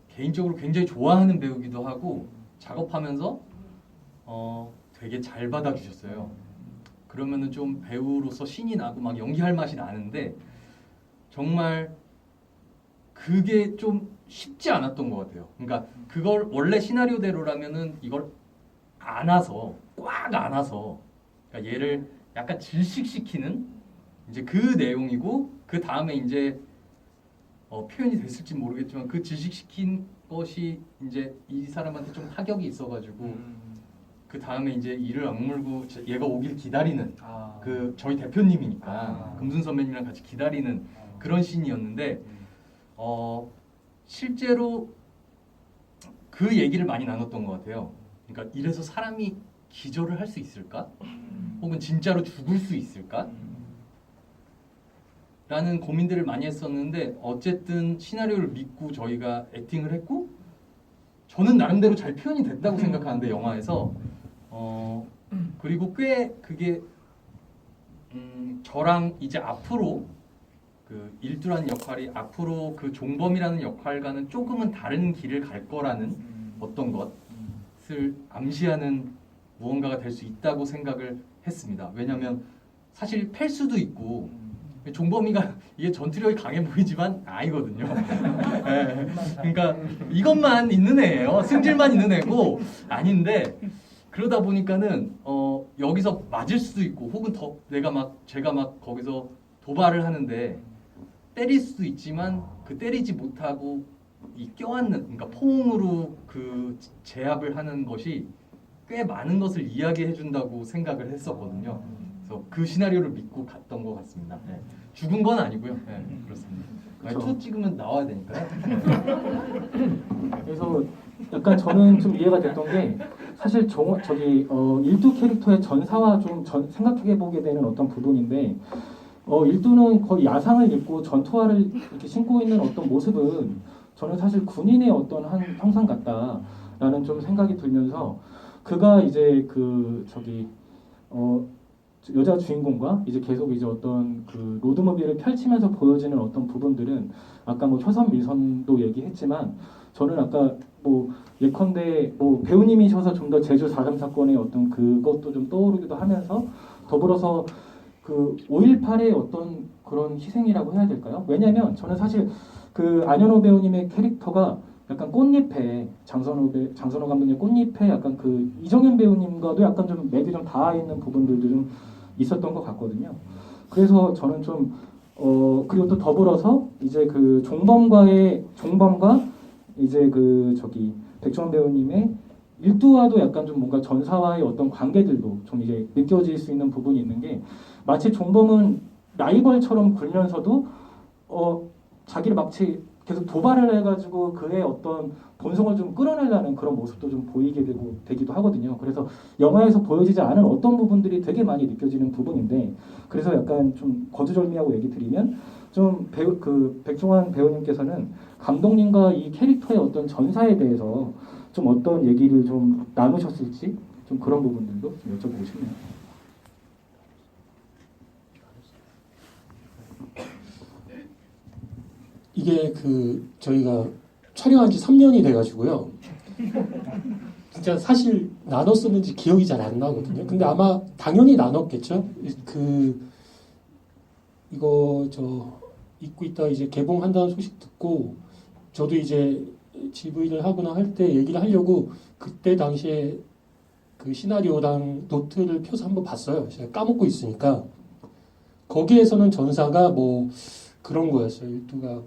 개인적으로 굉장히 좋아하는 배우기도 하고 작업하면서 되게 잘 받아주셨어요. 그러면은 좀 배우로서 신이 나고 막 연기할 맛이 나는데 정말 그게 좀 쉽지 않았던 것 같아요. 그러니까 그걸 원래 시나리오대로라면은 이걸 안아서 꽉 안아서 그러니까 얘를 약간 질식시키는 이제 그 내용이고 그 다음에 이제 표현이 됐을지 모르겠지만 그 질식시킨 것이 이제 이 사람한테 좀 타격이 있어가지고 그 다음에 이제 이를 악물고 얘가 오길 기다리는 그 저희 대표님이니까 금순 선배님이랑 같이 기다리는 그런 씬이었는데 실제로 그 얘기를 많이 나눴던 것 같아요. 그러니까 이래서 사람이 기절을 할 수 있을까? 혹은 진짜로 죽을 수 있을까? 라는 고민들을 많이 했었는데 어쨌든 시나리오를 믿고 저희가 액팅을 했고 저는 나름대로 잘 표현이 됐다고 생각하는데 영화에서 그리고 꽤 그게 저랑 이제 앞으로 그 일두라는 역할이 앞으로 그 종범이라는 역할과는 조금은 다른 길을 갈 거라는 어떤 것을 암시하는 무언가가 될 수 있다고 생각을 했습니다. 왜냐하면 사실 팰 수도 있고 종범이가 이게 전투력이 강해 보이지만 아니거든요. 예, 그러니까 이것만 있는 애예요. 승질만 있는 애고 아닌데 그러다 보니까는 여기서 맞을 수도 있고 혹은 더 제가 막 거기서 도발을 하는데 때릴 수도 있지만 그 때리지 못하고 이 껴안는 그러니까 포옹으로 그 제압을 하는 것이 꽤 많은 것을 이야기해 준다고 생각을 했었거든요. 그래서 그 시나리오를 믿고 갔던 것 같습니다. 네. 죽은 건 아니고요. 네, 그렇습니다. 그쵸. 투 찍으면 나와야 되니까요. 그래서 약간 저는 좀 이해가 됐던 게 사실 일두 캐릭터의 전사와 좀 생각해 보게 되는 어떤 부분인데 일두는 거의 야상을 입고 전투화를 이렇게 신고 있는 어떤 모습은 저는 사실 군인의 어떤 한 형상 같다라는 좀 생각이 들면서 그가 이제 여자 주인공과 이제 계속 이제 어떤 그 로드무비를 펼치면서 보여지는 어떤 부분들은 아까 뭐 초선 밀선도 얘기했지만 저는 아까 뭐 예컨대 뭐 배우님이셔서 좀 더 제주 4.3 사건의 어떤 그것도 좀 떠오르기도 하면서 더불어서 그 5.18의 어떤 그런 희생이라고 해야 될까요? 왜냐면 저는 사실 그 안현호 배우님의 캐릭터가 약간 꽃잎에 장선호 감독님 꽃잎에 약간 그 이정현 배우님과도 약간 좀 맥이 좀 닿아 있는 부분들도 좀 있었던 것 같거든요. 그래서 저는 좀 그리고 또 더불어서 이제 그 종범과 이제 백종원 배우님의 일두와도 약간 좀 뭔가 전사와의 어떤 관계들도 좀 이제 느껴질 수 있는 부분이 있는 게 마치 종범은 라이벌처럼 굴면서도 자기를 마치 계속 도발을 해가지고 그의 어떤 본성을 좀 끌어내려는 그런 모습도 좀 되기도 하거든요. 그래서 영화에서 보여지지 않은 어떤 부분들이 되게 많이 느껴지는 부분인데 그래서 약간 좀 거두절미하고 얘기 드리면 좀 백종원 배우님께서는 감독님과 이 캐릭터의 어떤 전사에 대해서 좀 어떤 얘기를 좀 나누셨을지 좀 그런 부분들도 좀 여쭤보고 싶네요. 이게 저희가 촬영한 지 3년이 돼가지고요. 진짜 사실 나눴었는지 기억이 잘 안 나거든요. 근데 아마 당연히 나눴겠죠. 이거 입고 있다 이제 개봉한다는 소식 듣고 저도 이제 GV를 하거나 할 때 얘기를 하려고 그때 당시에 그 시나리오랑 노트를 펴서 한번 봤어요. 제가 까먹고 있으니까 거기에서는 전사가 뭐 그런 거였어요. 일두가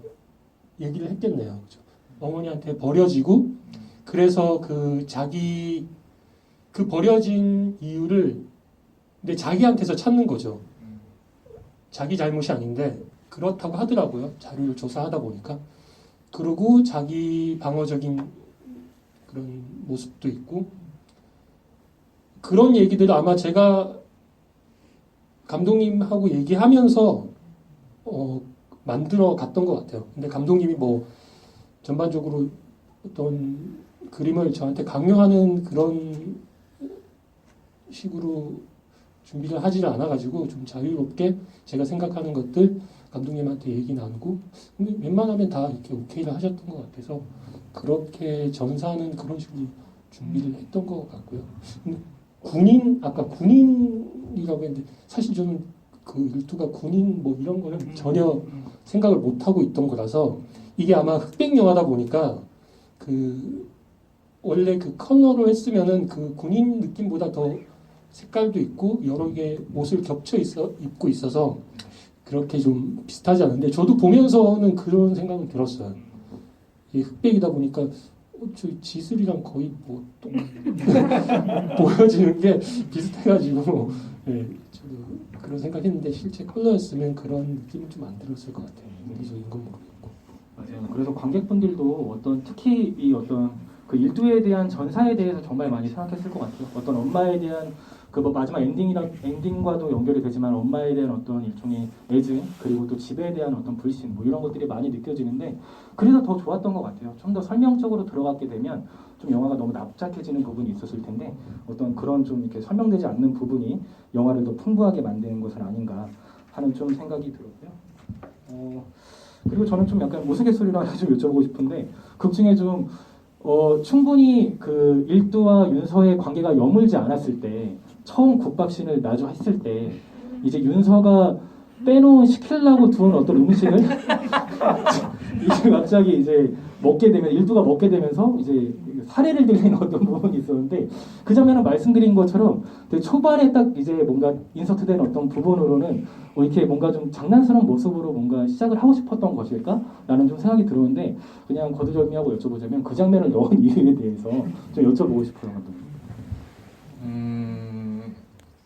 얘기를 했겠네요. 그죠? 어머니한테 버려지고 그래서 자기 버려진 이유를 근데 자기한테서 찾는 거죠. 자기 잘못이 아닌데 그렇다고 하더라고요. 자료를 조사하다 보니까. 그리고 자기 방어적인 그런 모습도 있고 그런 얘기들을 아마 제가 감독님하고 얘기하면서 만들어 갔던 것 같아요. 근데 감독님이 뭐 전반적으로 어떤 그림을 저한테 강요하는 그런 식으로 준비를 하지를 않아가지고 좀 자유롭게 제가 생각하는 것들 감독님한테 얘기 나누고 근데 웬만하면 다 이렇게 오케이를 하셨던 것 같아서 그렇게 전사는 그런 식으로 준비를 했던 것 같고요. 근데 아까 군인이라고 했는데 사실 저는 그 일두가 군인 뭐 이런 거는 전혀 생각을 못 하고 있던 거라서 이게 아마 흑백 영화다 보니까 원래 컬러로 했으면은 그 군인 느낌보다 더 색깔도 있고 여러 개 옷을 입고 있어서 그렇게 좀 비슷하지 않은데 저도 보면서는 그런 생각은 들었어요. 이게 흑백이다 보니까 저 지슬이랑 거의 뭐 보여지는 게 비슷해가지고 저도 그런 생각했는데 실제 컬러였으면 그런 느낌은 좀 안 들었을 것 같아요. 이기적인 건 모르겠고. 맞아요. 그래서 관객분들도 특히 이 그 일두에 대한 전사에 대해서 정말 많이 생각했을 것 같아요. 어떤 엄마에 대한 뭐 마지막 엔딩과도 연결이 되지만 엄마에 대한 어떤 일종의 애증 그리고 또 집에 대한 어떤 불신 뭐 이런 것들이 많이 느껴지는데 그래서 더 좋았던 것 같아요. 좀 더 설명적으로 들어갔게 되면 좀 영화가 너무 납작해지는 부분이 있었을 텐데 어떤 그런 좀 이렇게 설명되지 않는 부분이 영화를 더 풍부하게 만드는 것은 아닌가 하는 좀 생각이 들었고요. 그리고 저는 좀 약간 우스갯소리로 하나 좀 여쭤보고 싶은데 극 중에 좀 충분히 그 일두와 윤서의 관계가 여물지 않았을 때 처음 국밥신을 마주했을 때 이제 윤서가 빼놓은 시키려고 두은 어떤 음식을 이제 갑자기 이제 먹게 되면 일두가 먹게 되면서 이제 사례를 들리는 어떤 부분이 있었는데 그 장면은 말씀드린 것처럼 되게 초반에 딱 이제 뭔가 인서트된 어떤 부분으로는 이렇게 뭔가 좀 장난스러운 모습으로 뭔가 시작을 하고 싶었던 것일까라는 좀 생각이 들었는데 그냥 거두절미하고 여쭤보자면 그 장면을 넣은 이유에 대해서 좀 여쭤보고 싶어요.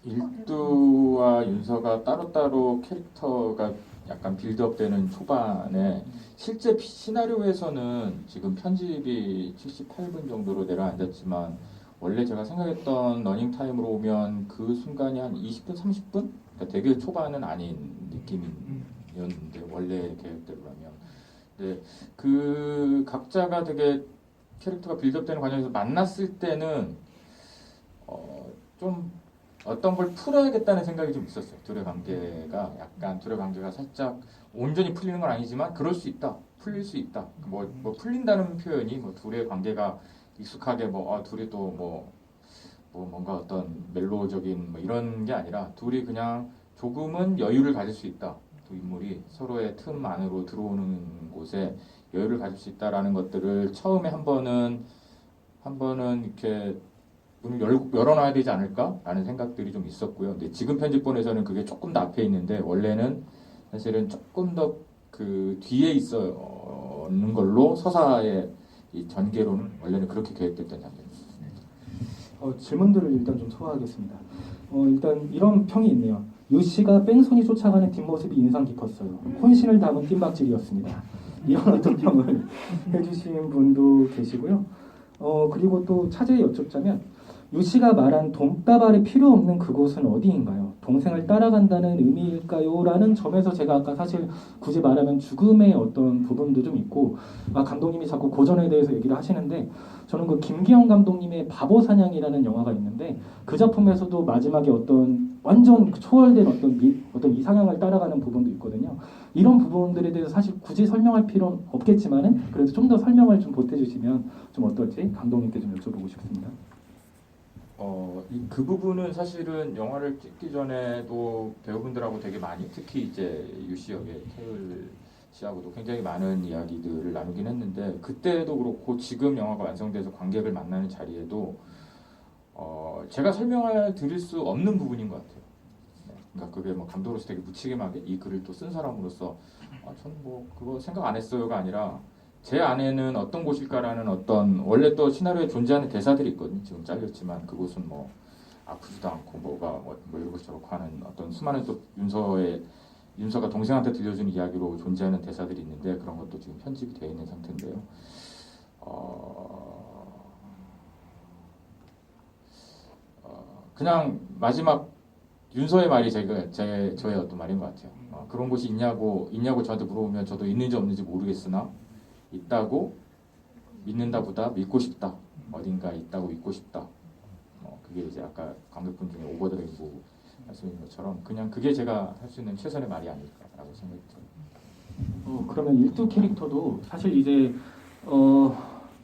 일두와 윤서가 따로따로 캐릭터가 약간 빌드업되는 초반에 실제 시나리오에서는 지금 편집이 78분 정도로 내려앉았지만 원래 제가 생각했던 러닝타임으로 오면 그 순간이 한 20분, 30분? 그러니까 되게 초반은 아닌 느낌이었는데 원래 계획대로라면 근데 그 각자가 되게 캐릭터가 빌드업되는 과정에서 만났을 때는 좀 어떤 걸 풀어야겠다는 생각이 좀 있었어요. 둘의 관계가 약간 둘의 관계가 살짝 온전히 풀리는 건 아니지만 그럴 수 있다, 풀릴 수 있다. 뭐 풀린다는 표현이 뭐 둘의 관계가 익숙하게 둘이 또 뭔가 어떤 멜로적인 뭐 이런 게 아니라 둘이 그냥 조금은 여유를 가질 수 있다. 두 인물이 서로의 틈 안으로 들어오는 곳에 여유를 가질 수 있다라는 것들을 처음에 한 번은 이렇게 문을 열어놔야 되지 않을까라는 생각들이 좀 있었고요. 근데 지금 편집본에서는 그게 조금 더 앞에 있는데 원래는 사실은 조금 더 그 뒤에 있는 걸로 서사의 이 전개로는 원래는 그렇게 계획됐던 장면입니다. 질문들을 일단 좀 소화하겠습니다. 일단 이런 평이 있네요. 유 씨가 뺑소니 쫓아가는 뒷모습이 인상 깊었어요. 혼신을 담은 뜀박질이었습니다. 이런 어떤 평을 해주신 분도 계시고요. 그리고 또 차제에 여쭙자면 유 씨가 말한 돈다발이 필요 없는 그곳은 어디인가요? 동생을 따라간다는 의미일까요? 라는 점에서 제가 아까 사실 굳이 말하면 죽음의 어떤 부분도 좀 있고 감독님이 자꾸 고전에 대해서 얘기를 하시는데 저는 그 김기영 감독님의 바보사냥이라는 영화가 있는데 그 작품에서도 마지막에 어떤 완전 초월된 어떤 이상향을 따라가는 부분도 있거든요. 이런 부분들에 대해서 사실 굳이 설명할 필요는 없겠지만은 그래도 좀 더 설명을 좀 보태주시면 좀 어떨지 감독님께 좀 여쭤보고 싶습니다. 그 부분은 사실은 영화를 찍기 전에도 배우분들하고 되게 많이 특히 이제 유씨 역의 태율 씨하고도 굉장히 많은 이야기들을 나누긴 했는데 그때도 그렇고 지금 영화가 완성돼서 관객을 만나는 자리에도 제가 설명을 드릴 수 없는 부분인 것 같아요. 네. 그러니까 그게 뭐 감독으로서 되게 무책임하게 이 글을 또 쓴 사람으로서 저는 뭐 그거 생각 안 했어요가 아니라 제 안에는 어떤 곳일까라는 어떤 원래 또 시나리오에 존재하는 대사들이 있거든요. 지금 잘렸지만 그곳은 뭐 아프지도 않고 뭐 이러고 저러고 하는 어떤 수많은 또 윤서가 동생한테 들려준 이야기로 존재하는 대사들이 있는데 그런 것도 지금 편집이 되어 있는 상태인데요. 그냥 마지막 윤서의 말이 저의 어떤 말인 것 같아요. 그런 곳이 있냐고 저한테 물어보면 저도 있는지 없는지 모르겠으나 있다고 믿는다보다 믿고 싶다. 어딘가 있다고 믿고 싶다. 그게 이제 아까 관객분 중에 오버 더 레인보우 말씀인 것처럼 그냥 그게 제가 할 수 있는 최선의 말이 아닐까라고 생각이 들어요. 그러면 일두 캐릭터도 사실 이제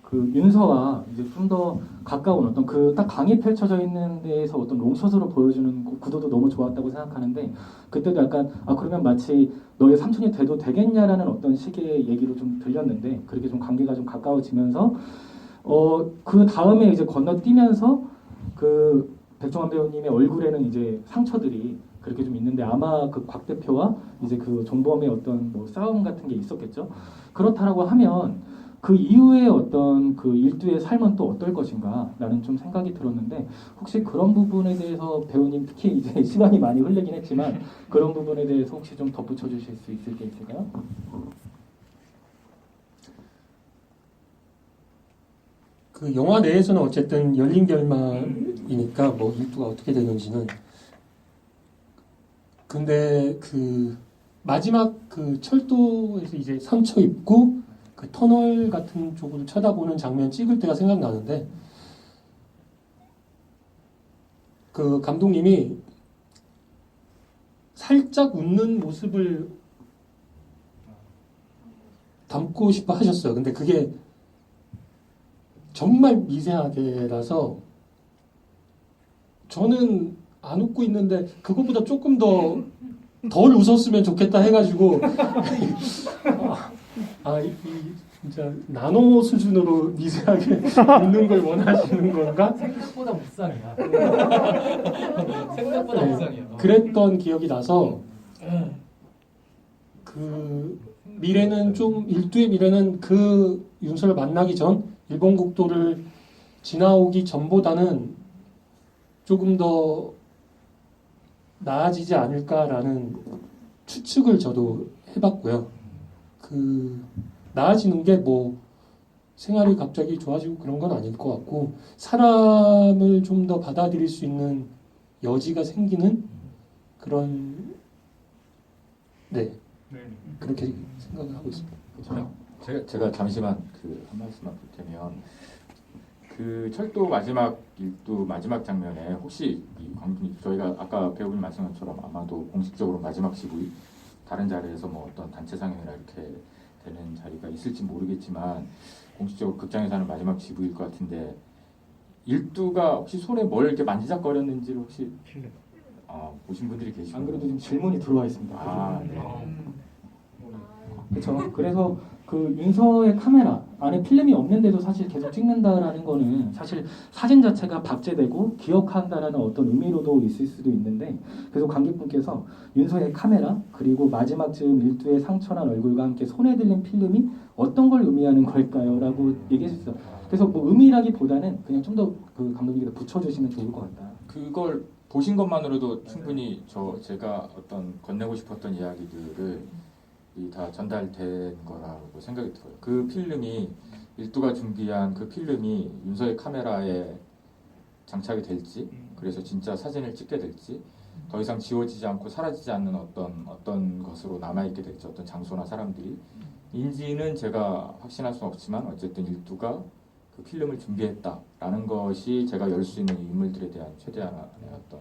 그 윤서와 이제 좀 더 가까운 어떤 그 딱 강이 펼쳐져 있는 데에서 어떤 롱숏으로 보여주는 구도도 너무 좋았다고 생각하는데 그때도 약간 그러면 마치 너의 삼촌이 돼도 되겠냐라는 어떤 식의 얘기로 좀 들렸는데 그렇게 좀 관계가 좀 가까워지면서 그 다음에 이제 건너뛰면서 그 백종원 배우님의 얼굴에는 이제 상처들이 그렇게 좀 있는데 아마 그 곽 대표와 이제 그 정범의 어떤 뭐 싸움 같은 게 있었겠죠. 그렇다라고 하면 그 이후에 어떤 그 일두의 삶은 또 어떨 것인가라는 좀 생각이 들었는데 혹시 그런 부분에 대해서 배우님 특히 이제 시간이 많이 흘리긴 했지만 그런 부분에 대해서 혹시 좀 덧붙여 주실 수 있을 게 있을까요? 그 영화 내에서는 어쨌든 열린 결말이니까 뭐 일두가 어떻게 되는지는 근데 그 마지막 그 철도에서 이제 상처 입고 그 터널 같은 쪽으로 쳐다보는 장면 찍을 때가 생각나는데 그 감독님이 살짝 웃는 모습을 담고 싶어 하셨어요. 근데 그게 정말 미세하게라서 저는 안 웃고 있는데 그것보다 조금 더 덜 웃었으면 좋겠다 해가지고 진짜 나노 수준으로 미세하게 웃는 걸 원하시는 건가? 생각보다 묵상이야. 생각보다 네, 묵상이야. 그랬던 기억이 나서 그 미래는 좀 일두의 미래는 그 윤석을 만나기 전 일본 국도를 지나오기 전보다는 조금 더 나아지지 않을까라는 추측을 저도 해봤고요. 그 나아지는 게 뭐 생활이 갑자기 좋아지고 그런 건 아닐 것 같고 사람을 좀 더 받아들일 수 있는 여지가 생기는 그런 네 그렇게 생각을 하고 있습니다. 제가 잠시만 그 한 말씀만 드리면 그 철도 마지막 일도 마지막 장면에 혹시 이 광준이 저희가 아까 배우님 말씀한 것처럼 아마도 공식적으로 마지막 지부이 다른 자리에서 뭐 어떤 단체 상영이나 이렇게 되는 자리가 있을지 모르겠지만 공식적으로 극장에서 하는 마지막 지부일 것 같은데 일두가 혹시 손에 뭘 이렇게 만지작거렸는지를 혹시 보신 분들이 계시고 안 그래도 지금 질문이 들어와 있습니다. 아, 네. 그렇죠. 그래서 그 윤서의 카메라 안에 필름이 없는데도 사실 계속 찍는다라는 거는 사실 사진 자체가 박제되고 기억한다라는 어떤 의미로도 있을 수도 있는데 그래서 관객분께서 윤서의 카메라 그리고 마지막 즈음 일두의 상처난 얼굴과 함께 손에 들린 필름이 어떤 걸 의미하는 걸까요? 라고 얘기해 주셨어요. 그래서 뭐 의미라기보다는 그냥 좀 더 그 감독님께서 붙여주시면 좋을 것 같다. 그걸 보신 것만으로도 충분히 제가 어떤 건네고 싶었던 이야기들을 다 전달된 거라고 생각이 들어요. 그 필름이 일두가 준비한 그 필름이 윤서의 카메라에 장착이 될지, 그래서 진짜 사진을 찍게 될지, 더 이상 지워지지 않고 사라지지 않는 어떤 것으로 남아 있게 될지, 어떤 장소나 사람들이 인지는 제가 확신할 수는 없지만 어쨌든 일두가 그 필름을 준비했다라는 것이 제가 열 수 있는 인물들에 대한 최대한의 어떤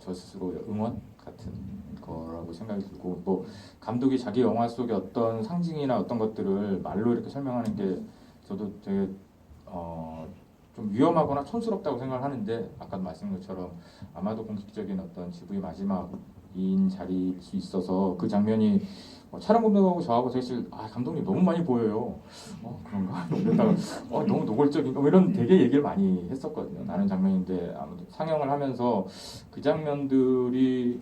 저 스스로의 응원 같은 거라고 생각이 들고 뭐 감독이 자기 영화 속의 어떤 상징이나 어떤 것들을 말로 이렇게 설명하는 게 저도 되게 좀 위험하거나 촌스럽다고 생각을 하는데 아까도 말씀드린 것처럼 아마도 공식적인 어떤 지부의 마지막인 자리일 수 있어서 그 장면이 촬영 감독하고 저하고 사실 감독님 너무 많이 보여요. 그런가? 이러다가 너무 노골적인가? 뭐 이런 되게 얘기를 많이 했었거든요. 나는 장면인데 아무튼 상영을 하면서 그 장면들이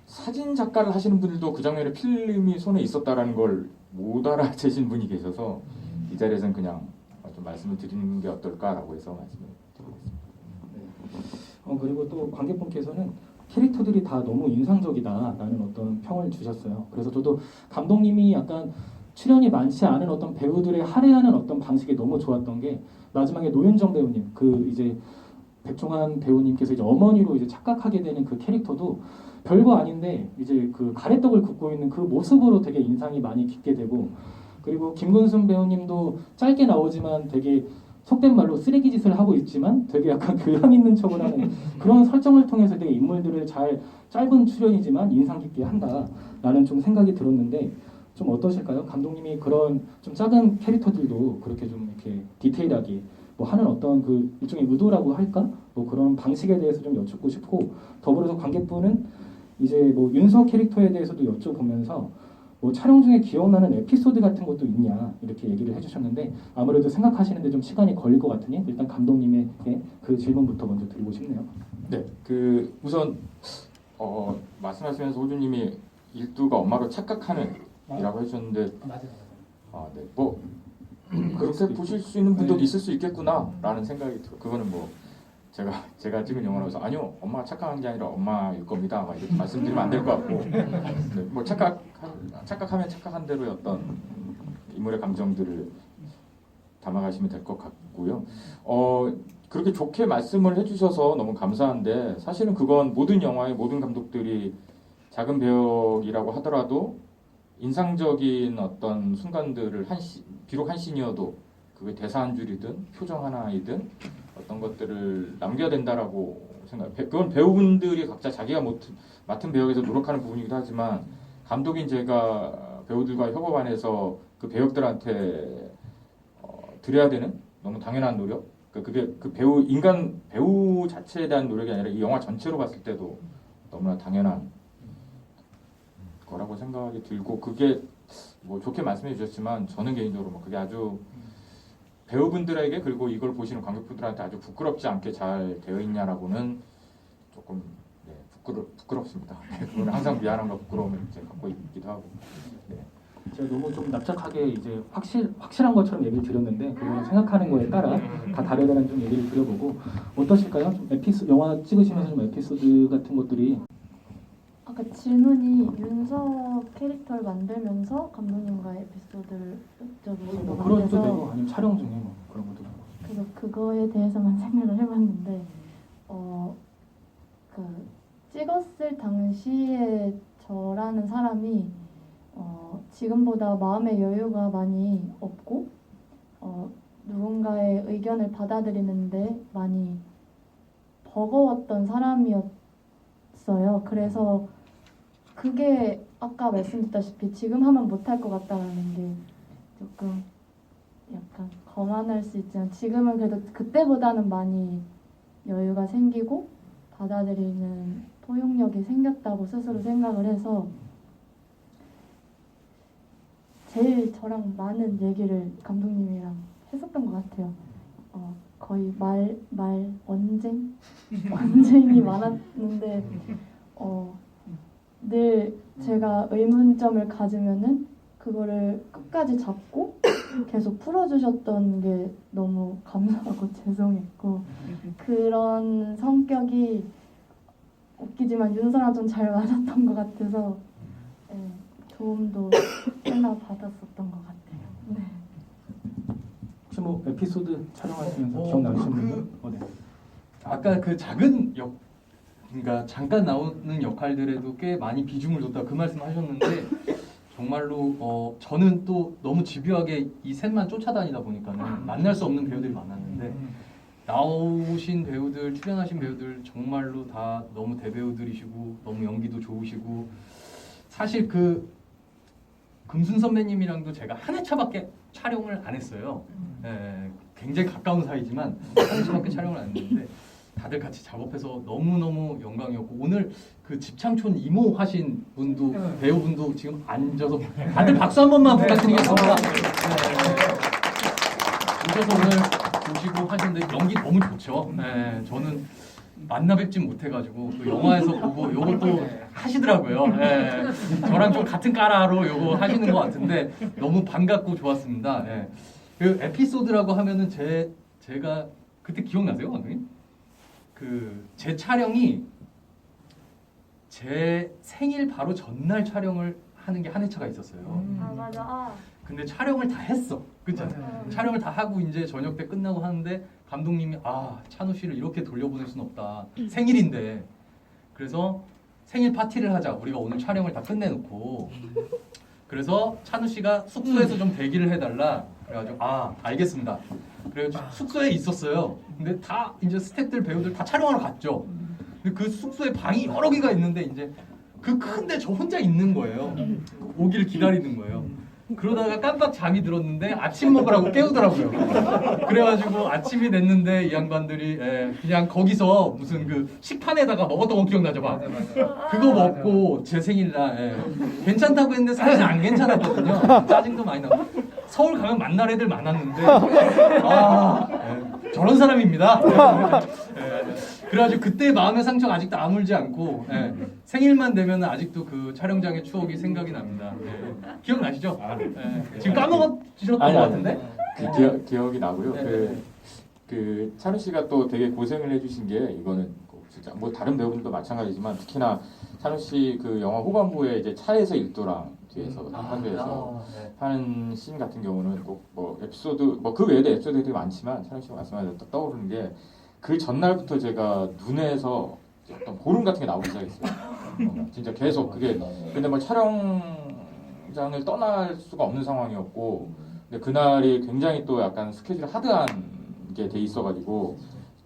사진 작가를 하시는 분들도 그 장면에 필름이 손에 있었다라는 걸 못 알아채신 분이 계셔서 이 자리에서는 그냥 좀 말씀을 드리는 게 어떨까라고 해서 말씀을 드리겠습니다. 그리고 또 관객분께서는 캐릭터들이 다 너무 인상적이다라는 어떤 평을 주셨어요. 그래서 저도 감독님이 약간 출연이 많지 않은 어떤 배우들의 할애하는 어떤 방식이 너무 좋았던 게 마지막에 노윤정 배우님 그 이제 백종환 배우님께서 이제 어머니로 이제 착각하게 되는 그 캐릭터도 별거 아닌데 이제 그 가래떡을 굽고 있는 그 모습으로 되게 인상이 많이 깊게 되고 그리고 김근순 배우님도 짧게 나오지만 되게 속된 말로 쓰레기 짓을 하고 있지만 되게 약간 교양 있는 척을 하는 그런 설정을 통해서 되게 인물들을 잘 짧은 출연이지만 인상 깊게 한다라는 좀 생각이 들었는데 좀 어떠실까요? 감독님이 그런 좀 작은 캐릭터들도 그렇게 좀 이렇게 디테일하게 뭐 하는 어떤 그 일종의 의도라고 할까? 뭐 그런 방식에 대해서 좀 여쭙고 싶고 더불어서 관객분은 이제 뭐 윤서 캐릭터에 대해서도 여쭤보면서 뭐 촬영 중에 기억나는 에피소드 같은 것도 있냐 이렇게 얘기를 해주셨는데 아무래도 생각하시는데 좀 시간이 걸릴 것 같으니 일단 감독님에게 그 질문부터 먼저 드리고 싶네요. 네, 그 우선 말씀하시면서 호주님이 일두가 엄마로 착각하는이라고 해주셨는데 네, 뭐 그렇게 보실 수 있는 분도 있을 수 있겠구나라는 생각이 들어요. 그거는 뭐 제가 찍은 영화라서 아니요 엄마가 착각한 게 아니라 엄마일 겁니다. 막 이렇게 말씀드리면 안 될 것 같고 네, 뭐 착각하면 착각한 대로의 어떤 인물의 감정들을 담아가시면 될 것 같고요. 그렇게 좋게 말씀을 해주셔서 너무 감사한데 사실은 그건 모든 영화의 모든 감독들이 작은 배역이라고 하더라도 인상적인 어떤 순간들을 비록 한 씬이어도 그게 대사 한 줄이든 표정 하나이든 어떤 것들을 남겨야 된다라고 생각해요. 그건 배우분들이 각자 자기가 맡은 배역에서 노력하는 부분이기도 하지만 감독인 제가 배우들과 협업안에서 그 배역들한테 드려야 되는 너무 당연한 노력. 그게 그 배우 자체에 대한 노력이 아니라 이 영화 전체로 봤을 때도 너무나 당연한 거라고 생각이 들고 그게 뭐 좋게 말씀해 주셨지만 저는 개인적으로 뭐 그게 아주 배우분들에게 그리고 이걸 보시는 관객분들한테 아주 부끄럽지 않게 잘 되어 있냐라고는 조금 부끄럽습니다. 그건 항상 미안함과 부끄러움을 이제 갖고 있기도 하고. 네. 제가 너무 좀 납작하게 이제 확실한 것처럼 얘기를 드렸는데 그거는 생각하는 거에 따라 다 다르다는 좀 얘기를 드려보고 어떠실까요? 좀 영화 찍으시면서 좀 에피소드 같은 것들이 아까 질문이 윤석 캐릭터를 만들면서 감독님과의 에피소드를 여쭤보신 것 그런 것도 되고 같아서 아니면 촬영 중에 뭐 그런 것도 되고. 그래서 그거에 대해서만 생각을 해봤는데 그 찍었을 당시에 저라는 사람이 지금보다 마음의 여유가 많이 없고 누군가의 의견을 받아들이는데 많이 버거웠던 사람이었어요. 그래서 그게 아까 말씀드렸다시피 지금 하면 못할 것 같다는 게 조금 약간 거만할 수 있지만 지금은 그래도 그때보다는 많이 여유가 생기고 받아들이는 포용력이 생겼다고 스스로 생각을 해서 제일 저랑 많은 얘기를 감독님이랑 했었던 것 같아요. 거의 언쟁이 많았는데 늘 제가 의문점을 가지면은 그거를 끝까지 잡고 계속 풀어주셨던 게 너무 감사하고 죄송했고 그런 성격이 웃기지만 윤서랑 좀 잘 맞았던 것 같아서 도움도 꽤나 받았었던 것 같아요. 네. 혹시 뭐 에피소드 촬영하시면서 기억나시는 분들? 네. 아까 그 작은 그러니까 잠깐 나오는 역할들에도 꽤 많이 비중을 뒀다 그 말씀하셨는데 정말로 저는 또 너무 집요하게 이 셋만 쫓아다니다 보니까는 만날 수 없는 배우들이 많았는데 나오신 배우들, 출연하신 배우들 정말로 다 너무 대배우들이시고 너무 연기도 좋으시고 사실 그 금순 선배님이랑도 제가 한 회차밖에 촬영을 안 했어요. 굉장히 가까운 사이지만 한 회차밖에 촬영을 안 했는데 다들 같이 작업해서 너무너무 영광이었고 오늘 그 집창촌 이모 하신 분도 배우분도 지금 앉아서 다들 박수 한 번만 부탁드리겠습니다. 오셔서 오늘 보시고 하시는데 연기 너무 좋죠. 저는 만나 뵙진 못해가지고 그 영화에서 보고 요것도 하시더라고요. 저랑 좀 같은 까라로 요거 하시는 것 같은데 너무 반갑고 좋았습니다. 그 에피소드라고 하면은 제가 그때 기억나세요, 감독님? 그 제 촬영이 제 생일 바로 전날 촬영을 하는 게 한 회차가 있었어요. 맞아. 근데 촬영을 다 했어. 그쵸? 촬영을 다 하고 이제 저녁 때 끝나고 하는데 감독님이 찬우 씨를 이렇게 돌려보낼 순 없다. 생일인데. 그래서 생일 파티를 하자. 우리가 오늘 촬영을 다 끝내놓고. 그래서 찬우 씨가 숙소에서 좀 대기를 해달라. 그래가지고 알겠습니다. 그래가지고 숙소에 있었어요. 근데 다 이제 스태프들 배우들 다 촬영하러 갔죠. 근데 그 숙소에 방이 여러 개가 있는데 이제 그 큰데 저 혼자 있는 거예요. 오기를 기다리는 거예요. 그러다가 깜빡 잠이 들었는데 아침 먹으라고 깨우더라고요. 그래가지고 아침이 됐는데 이 양반들이 그냥 거기서 무슨 그 식판에다가 먹었던 거 기억나죠? 봐. 그거 먹고 제 생일날 괜찮다고 했는데 사실 안 괜찮았거든요. 짜증도 많이 나고. 서울 가면 만날 애들 많았는데 저런 사람입니다. 그래가지고 그때 마음의 상처가 아직도 아물지 않고 생일만 되면 아직도 그 촬영장의 추억이 생각이 납니다. 기억나시죠? 지금 까먹으셨던 것 같은데? 기억이 나고요. 그 찬우 씨가 또 되게 고생을 해주신 게 이거는 진짜 뭐 다른 배우들도 마찬가지지만 특히나 찬우 씨 그 영화 후반부에 이제 차에서 일도랑 뒤에서 한대에서 하는 씬 같은 경우는 꼭 뭐 에피소드 뭐 그 외에도 에피소드들이 많지만 찬우 씨가 말씀하신 딱 떠오르는 게 그 전날부터 제가 눈에서 어떤 고름 같은 게 나오기 시작했어요. 진짜 계속 그게 근데 뭐 촬영장을 떠날 수가 없는 상황이었고 근데 그날이 굉장히 또 약간 스케줄이 하드한 게 돼 있어가지고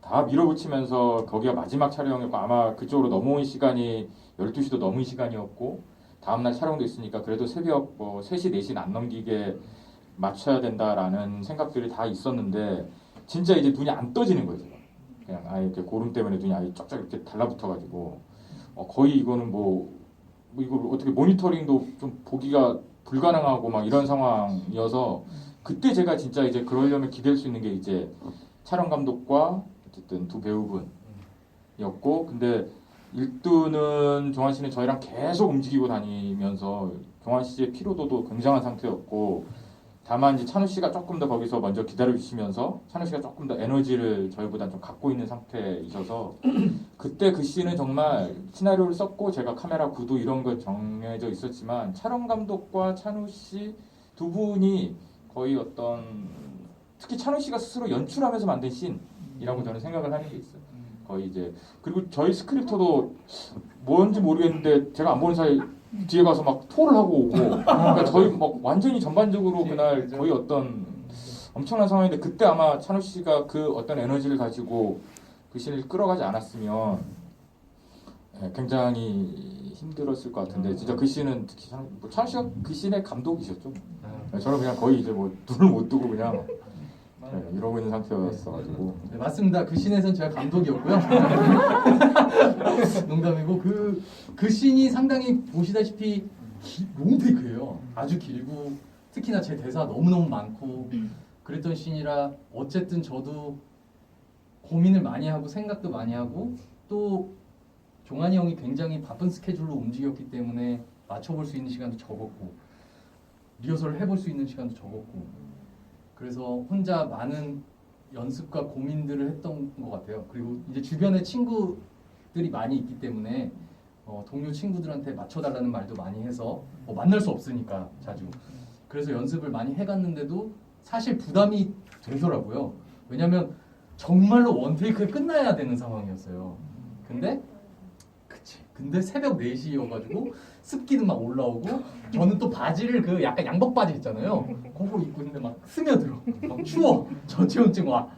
다 밀어붙이면서 거기가 마지막 촬영이었고 아마 그쪽으로 넘어온 시간이 12시도 넘은 시간이었고 다음날 촬영도 있으니까 그래도 새벽 뭐 3시, 4시는 안 넘기게 맞춰야 된다라는 생각들이 다 있었는데 진짜 이제 눈이 안 떠지는 거예요. 제가. 그냥 아예 이렇게 고름 때문에 눈이 아예 쫙쫙 이렇게 달라붙어가지고 거의 이거는 뭐 뭐 이걸 어떻게 모니터링도 좀 보기가 불가능하고 막 이런 상황이어서 그때 제가 진짜 이제 그러려면 기댈 수 있는 게 이제 촬영 감독과 어쨌든 두 배우분이었고, 근데 일두는 종환 씨는 저희랑 계속 움직이고 다니면서 종환 씨의 피로도도 굉장한 상태였고, 다만 이제 찬우 씨가 조금 더 거기서 먼저 기다려 주시면서 찬우 씨가 조금 더 에너지를 저희보다 좀 갖고 있는 상태이셔서 그때 그 씬은 정말 시나리오를 썼고 제가 카메라 구도 이런 거 정해져 있었지만 촬영 감독과 찬우 씨 두 분이 거의 어떤, 특히 찬우 씨가 스스로 연출하면서 만든 씬이라고 저는 생각을 하는 게 있어요. 거의 이제, 그리고 저희 스크립터도 뭔지 모르겠는데 제가 안 보는 사이 뒤에 가서 막 토를 하고 오고, 그러니까 저희 막 완전히 전반적으로 그날 거의 어떤 엄청난 상황인데, 그때 아마 찬우 씨가 그 어떤 에너지를 가지고 그 씬을 끌어가지 않았으면 굉장히 힘들었을 것 같은데, 진짜 그 씬은 특히 찬우 씨가 그 씬의 감독이셨죠. 저는 그냥 거의 이제 뭐 눈을 못 뜨고 그냥 이러고 있는 상태였어가지고. 네, 맞습니다. 그 씬에서는 제가 감독이었고요. 농담이고 그 씬이 상당히 보시다시피 롱테이크예요. 아주 길고 특히나 제 대사 너무너무 많고 그랬던 씬이라 어쨌든 저도 고민을 많이 하고 생각도 많이 하고, 또 종환이 형이 굉장히 바쁜 스케줄로 움직였기 때문에 맞춰볼 수 있는 시간도 적었고 리허설을 해볼 수 있는 시간도 적었고, 그래서 혼자 많은 연습과 고민들을 했던 것 같아요. 그리고 이제 주변에 친구들이 많이 있기 때문에 동료 친구들한테 맞춰달라는 말도 많이 해서 만날 수 없으니까 자주. 그래서 연습을 많이 해갔는데도 사실 부담이 되더라고요. 왜냐면 정말로 원테이크에 끝나야 되는 상황이었어요. 근데 새벽 4시여가지고 습기도 막 올라오고, 저는 또 바지를 그 약간 양복 바지 있잖아요. 그거 입고 있는데 막 스며들어. 막 추워. 저체온증 와.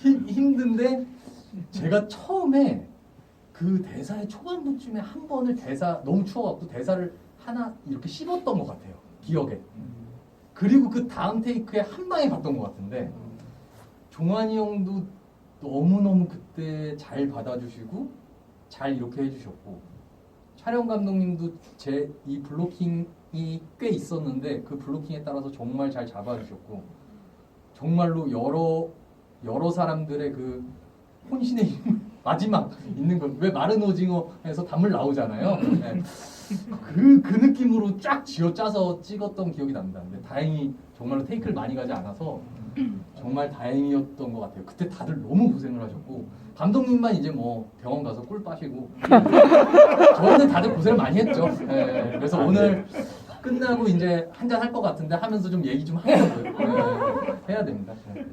힘든데 제가 처음에 그 대사의 초반부쯤에 한 번을 대사 너무 추워갖고 대사를 하나 이렇게 씹었던 것 같아요. 기억에. 그리고 그 다음 테이크에 한 방에 갔던 것 같은데, 종환이 형도 너무너무 그때 잘 받아주시고 잘 이렇게 해주셨고, 촬영 감독님도 제 이 블로킹이 꽤 있었는데 그 블로킹에 따라서 정말 잘 잡아주셨고, 정말로 여러 사람들의 그 혼신의 힘 마지막 있는 거, 왜 마른 오징어에서 단물 나오잖아요. 네. 그 느낌으로 쫙 쥐어짜서 찍었던 기억이 납니다. 근데 다행히 정말로 테이크를 많이 가지 않아서 정말 다행이었던 것 같아요. 그때 다들 너무 고생을 하셨고, 감독님만 이제 뭐 병원 가서 꿀 빠시고 저희는 다들 고생을 많이 했죠. 네, 그래서 오늘 끝나고 이제 한잔 할 것 같은데 하면서 좀 얘기 좀 하려고요. 네, 해야 됩니다. 네.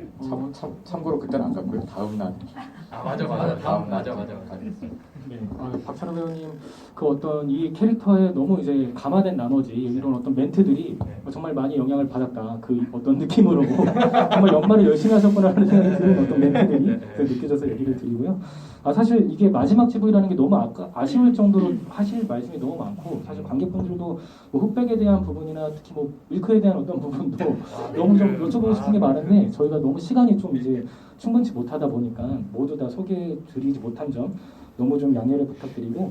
참고로 그때는 안 갔고요. 다음 날. 맞아. 네, 박찬호 배우님 그 어떤 이 캐릭터에 너무 이제 감화된 나머지 이런 어떤 멘트들이 정말 많이 영향을 받았다. 그 어떤 느낌으로 정말 연말을 열심히 하셨구나라는 생각이 드는 어떤 멘트들이 느껴져서 얘기를 드리고요. 사실 이게 마지막 지부이라는 게 너무 아쉬울 정도로 하실 말씀이 너무 많고, 사실 관객분들도 뭐 흑백에 대한 부분이나 특히 뭐 밀크에 대한 어떤 부분도 너무 좀 여쭤보고 싶은 게 많은데 저희가 너무 시간이 좀 이제 충분치 못하다 보니까 모두 다 소개드리지 못한 점 너무 좀 양해를 부탁드리고,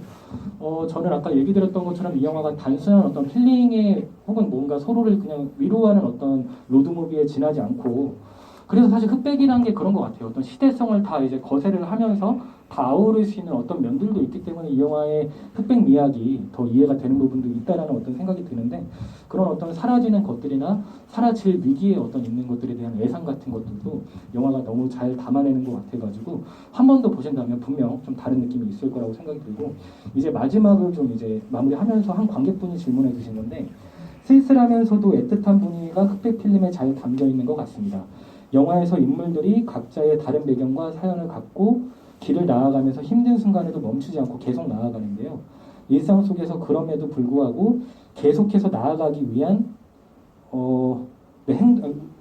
저는 아까 얘기 드렸던 것처럼 이 영화가 단순한 어떤 힐링의 혹은 뭔가 서로를 그냥 위로하는 어떤 로드무비에 지나지 않고, 그래서 사실 흑백이라는 게 그런 것 같아요. 어떤 시대성을 다 이제 거세를 하면서 다 아우를 수 있는 어떤 면들도 있기 때문에 이 영화의 흑백 미학이 더 이해가 되는 부분도 있다라는 어떤 생각이 드는데, 그런 어떤 사라지는 것들이나 사라질 위기에 어떤 있는 것들에 대한 예상 같은 것들도 영화가 너무 잘 담아내는 것 같아가지고 한 번 더 보신다면 분명 좀 다른 느낌이 있을 거라고 생각이 들고, 이제 마지막을 좀 이제 마무리하면서 한 관객분이 질문해 주신 건데, 쓸쓸하면서도 애틋한 분위기가 흑백 필름에 잘 담겨 있는 것 같습니다. 영화에서 인물들이 각자의 다른 배경과 사연을 갖고 길을 나아가면서 힘든 순간에도 멈추지 않고 계속 나아가는데요. 일상 속에서 그럼에도 불구하고 계속해서 나아가기 위한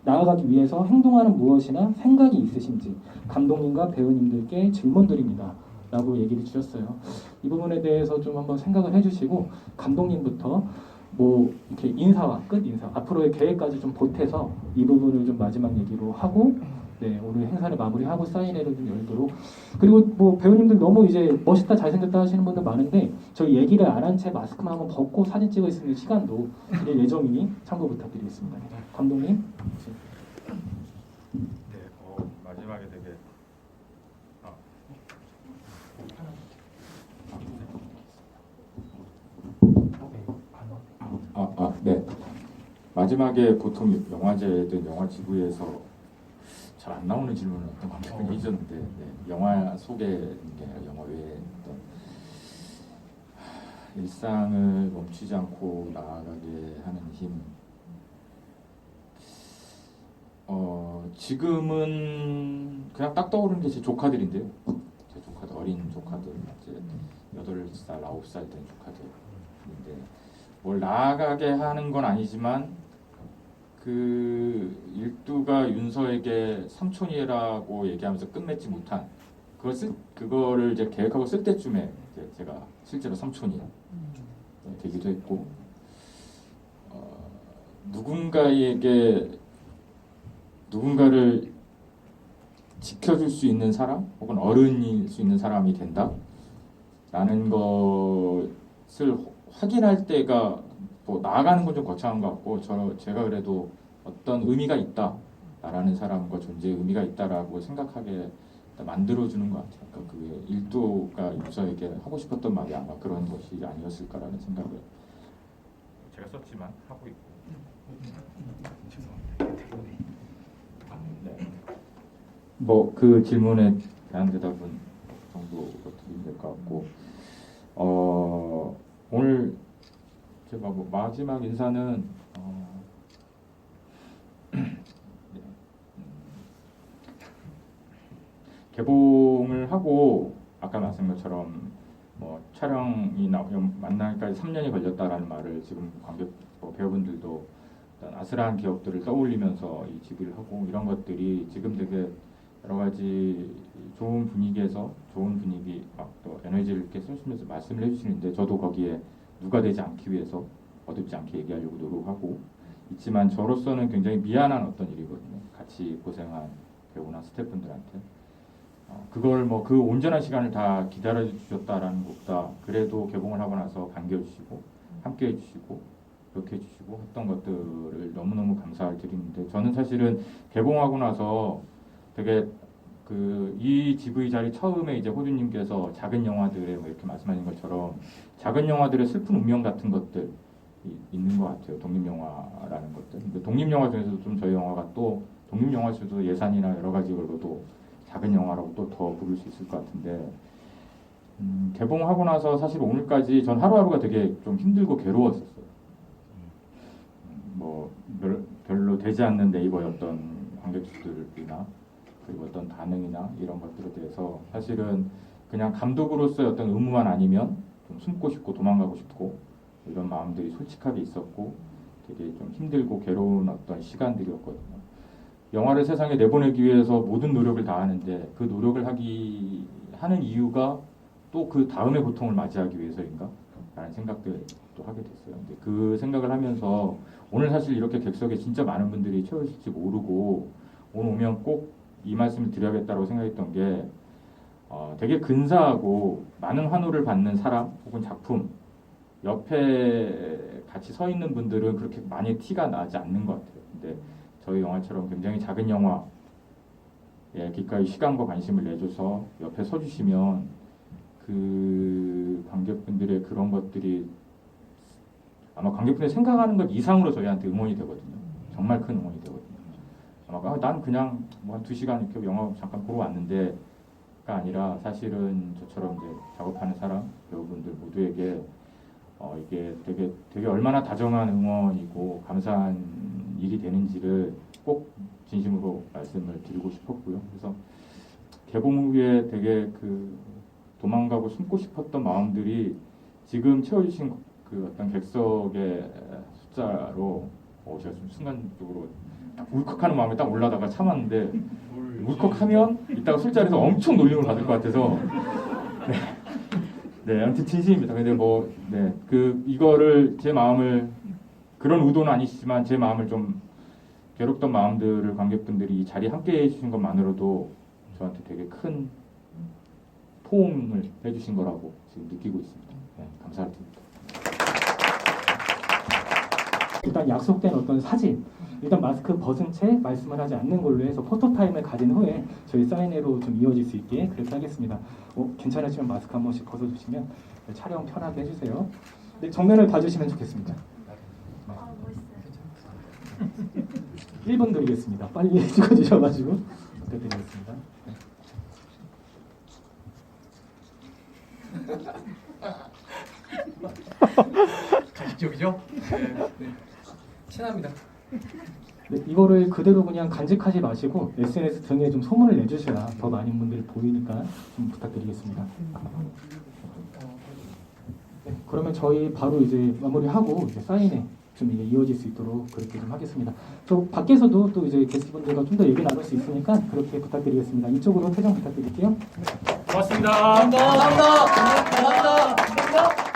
나아가기 위해서 행동하는 무엇이나 생각이 있으신지 감독님과 배우님들께 질문드립니다. 라고 얘기를 주셨어요. 이 부분에 대해서 좀 한번 생각을 해주시고, 감독님부터 뭐 이렇게 인사와 끝 인사, 앞으로의 계획까지 좀 보태서 이 부분을 좀 마지막 얘기로 하고 네, 오늘 행사를 마무리하고 사인회를 좀 열도록. 그리고 뭐 배우님들 너무 이제 멋있다 잘생겼다 하시는 분들 많은데 저희 얘기를 안 한 채 마스크만 한번 벗고 사진 찍을 수 있는 시간도 드릴 예정이니 참고 부탁드리겠습니다. 감독님. 네, 마지막에 되게 네. 마지막에 보통 영화제든 영화 지구에서 잘 안 나오는 질문을 어떤 관객분이 해주셨는데 영화 속의 게 아니라 영화 외에 어떤 일상을 멈추지 않고 나아가게 하는 힘. 지금은 그냥 딱 떠오르는 게 제 조카들인데요. 제 조카들, 어린 조카들, 이제 8살, 9살 된 조카들인데 뭘 나아가게 하는 건 아니지만 그 일두가 윤서에게 삼촌이라고 얘기하면서 끝맺지 못한 그거를 이제 계획하고 쓸 때쯤에 이제 제가 실제로 삼촌이 되기도 했고 누군가를 지켜줄 수 있는 사람 혹은 어른일 수 있는 사람이 된다라는 것을 확인할 때가 뭐 나아가는 건 좀 거창한 것 같고 제가 그래도 어떤 의미가 있다라는 사람과 존재의 의미가 있다라고 생각하게 만들어주는 것 같아요. 그러니까 그게 일도가 유서에게 하고 싶었던 말이 아마 그런 것이 아니었을까라는 생각을 제가 썼지만 하고 있고. 네. 뭐 그 질문에 대한 대답은 정도 드리면 될 것 같고 오늘 제가 뭐 마지막 인사는 개봉을 하고 아까 말씀한 것처럼 뭐 촬영이 만나기까지 3년이 걸렸다라는 말을 지금 관객 배우분들도 어떤 아슬한 기억들을 떠올리면서 이 집을 하고 이런 것들이 지금 되게 여러 가지 좋은 분위기에서 좋은 분위기 또 에너지를 이렇게 쓰시면서 말씀을 해주시는데 저도 거기에 누가 되지 않기 위해서 어둡지 않게 얘기하려고 노력하고 있지만 저로서는 굉장히 미안한 어떤 일이거든요. 같이 고생한 배우나 스태프분들한테 그걸 뭐 그 온전한 시간을 다 기다려 주셨다라는 것보다 그래도 개봉을 하고 나서 반겨주시고 함께 해주시고 이렇게 해주시고 했던 것들을 너무너무 감사를 드리는데 저는 사실은 개봉하고 나서 되게 이 GV 자리 처음에 이제 호주님께서 작은 영화들에 뭐 이렇게 말씀하신 것처럼 작은 영화들의 슬픈 운명 같은 것들 있는 것 같아요. 독립영화라는 것들. 근데 독립영화 중에서도 좀 저희 영화가 또 독립영화 중에서도 예산이나 여러 가지 걸로도 작은 영화라고 또 더 부를 수 있을 것 같은데 개봉하고 나서 사실 오늘까지 전 하루하루가 되게 좀 힘들고 괴로웠었어요. 뭐 별로 되지 않는 네이버였던 관객수들이나 그리고 어떤 반응이나 이런 것들에 대해서 사실은 그냥 감독으로서의 어떤 의무만 아니면 좀 숨고 싶고 도망가고 싶고 이런 마음들이 솔직하게 있었고 되게 좀 힘들고 괴로운 어떤 시간들이었거든요. 영화를 세상에 내보내기 위해서 모든 노력을 다하는데 그 노력을 하는 이유가 또 그 다음의 고통을 맞이하기 위해서인가? 라는 생각들도 하게 됐어요. 근데 그 생각을 하면서 오늘 사실 이렇게 객석에 진짜 많은 분들이 채우실지 모르고 오늘 오면 꼭 이 말씀을 드려야겠다고 생각했던 게 되게 근사하고 많은 환호를 받는 사람 혹은 작품 옆에 같이 서 있는 분들은 그렇게 많이 티가 나지 않는 것 같아요. 근데 저희 영화처럼 굉장히 작은 영화에 기꺼이 시간과 관심을 내줘서 옆에 서주시면 그 관객분들의 그런 것들이 아마 관객분들이 생각하는 것 이상으로 저희한테 응원이 되거든요. 정말 큰 응원이 되거든요. 아마 난 그냥 뭐 한 2시간 이렇게 영화 잠깐 보러 왔는데가 아니라 사실은 저처럼 이제 작업하는 사람, 배우분들 모두에게 이게 되게 얼마나 다정한 응원이고 감사한 일이 되는지를 꼭 진심으로 말씀을 드리고 싶었고요. 그래서 개봉 후에 되게 도망가고 숨고 싶었던 마음들이 지금 채워주신 그 어떤 객석의 숫자로 제가 좀 순간적으로 울컥하는 마음이 딱 올라다가 참았는데 울컥하면 이따가 술자리에서 엄청 놀림을 받을 것 같아서 네, 아무튼 진심입니다. 근데 이거를 제 마음을 그런 의도는 아니시지만 제 마음을 좀 괴롭던 마음들을 관객분들이 이 자리에 함께 해주신 것만으로도 저한테 되게 큰 포옹을 해주신 거라고 지금 느끼고 있습니다. 네, 감사드립니다. 일단 약속된 어떤 사진, 일단 마스크 벗은 채 말씀을 하지 않는 걸로 해서 포토타임을 가진 후에 저희 사인회로 좀 이어질 수 있게 그렇게 하겠습니다. 괜찮으시면 마스크 한 번씩 벗어주시면 촬영 편하게 해주세요. 네, 정면을 봐주시면 좋겠습니다. 아 멋있어요. 1분 드리겠습니다. 빨리 찍어주셔가지고 부탁드리겠습니다. 네. 가식적이죠? 네. 친합니다. 네, 이거를 그대로 그냥 간직하지 마시고 SNS 등에 좀 소문을 내주셔야 더 많은 분들이 보이니까 좀 부탁드리겠습니다. 네, 그러면 저희 바로 이제 마무리하고 이제 사인회 좀 이제 이어질 수 있도록 그렇게 좀 하겠습니다. 저 밖에서도 또 이제 게스트분들과 좀 더 얘기 나눌 수 있으니까 그렇게 부탁드리겠습니다. 이쪽으로 퇴장 부탁드릴게요. 고맙습니다. 감사합니다. 감사합니다. 감사합니다.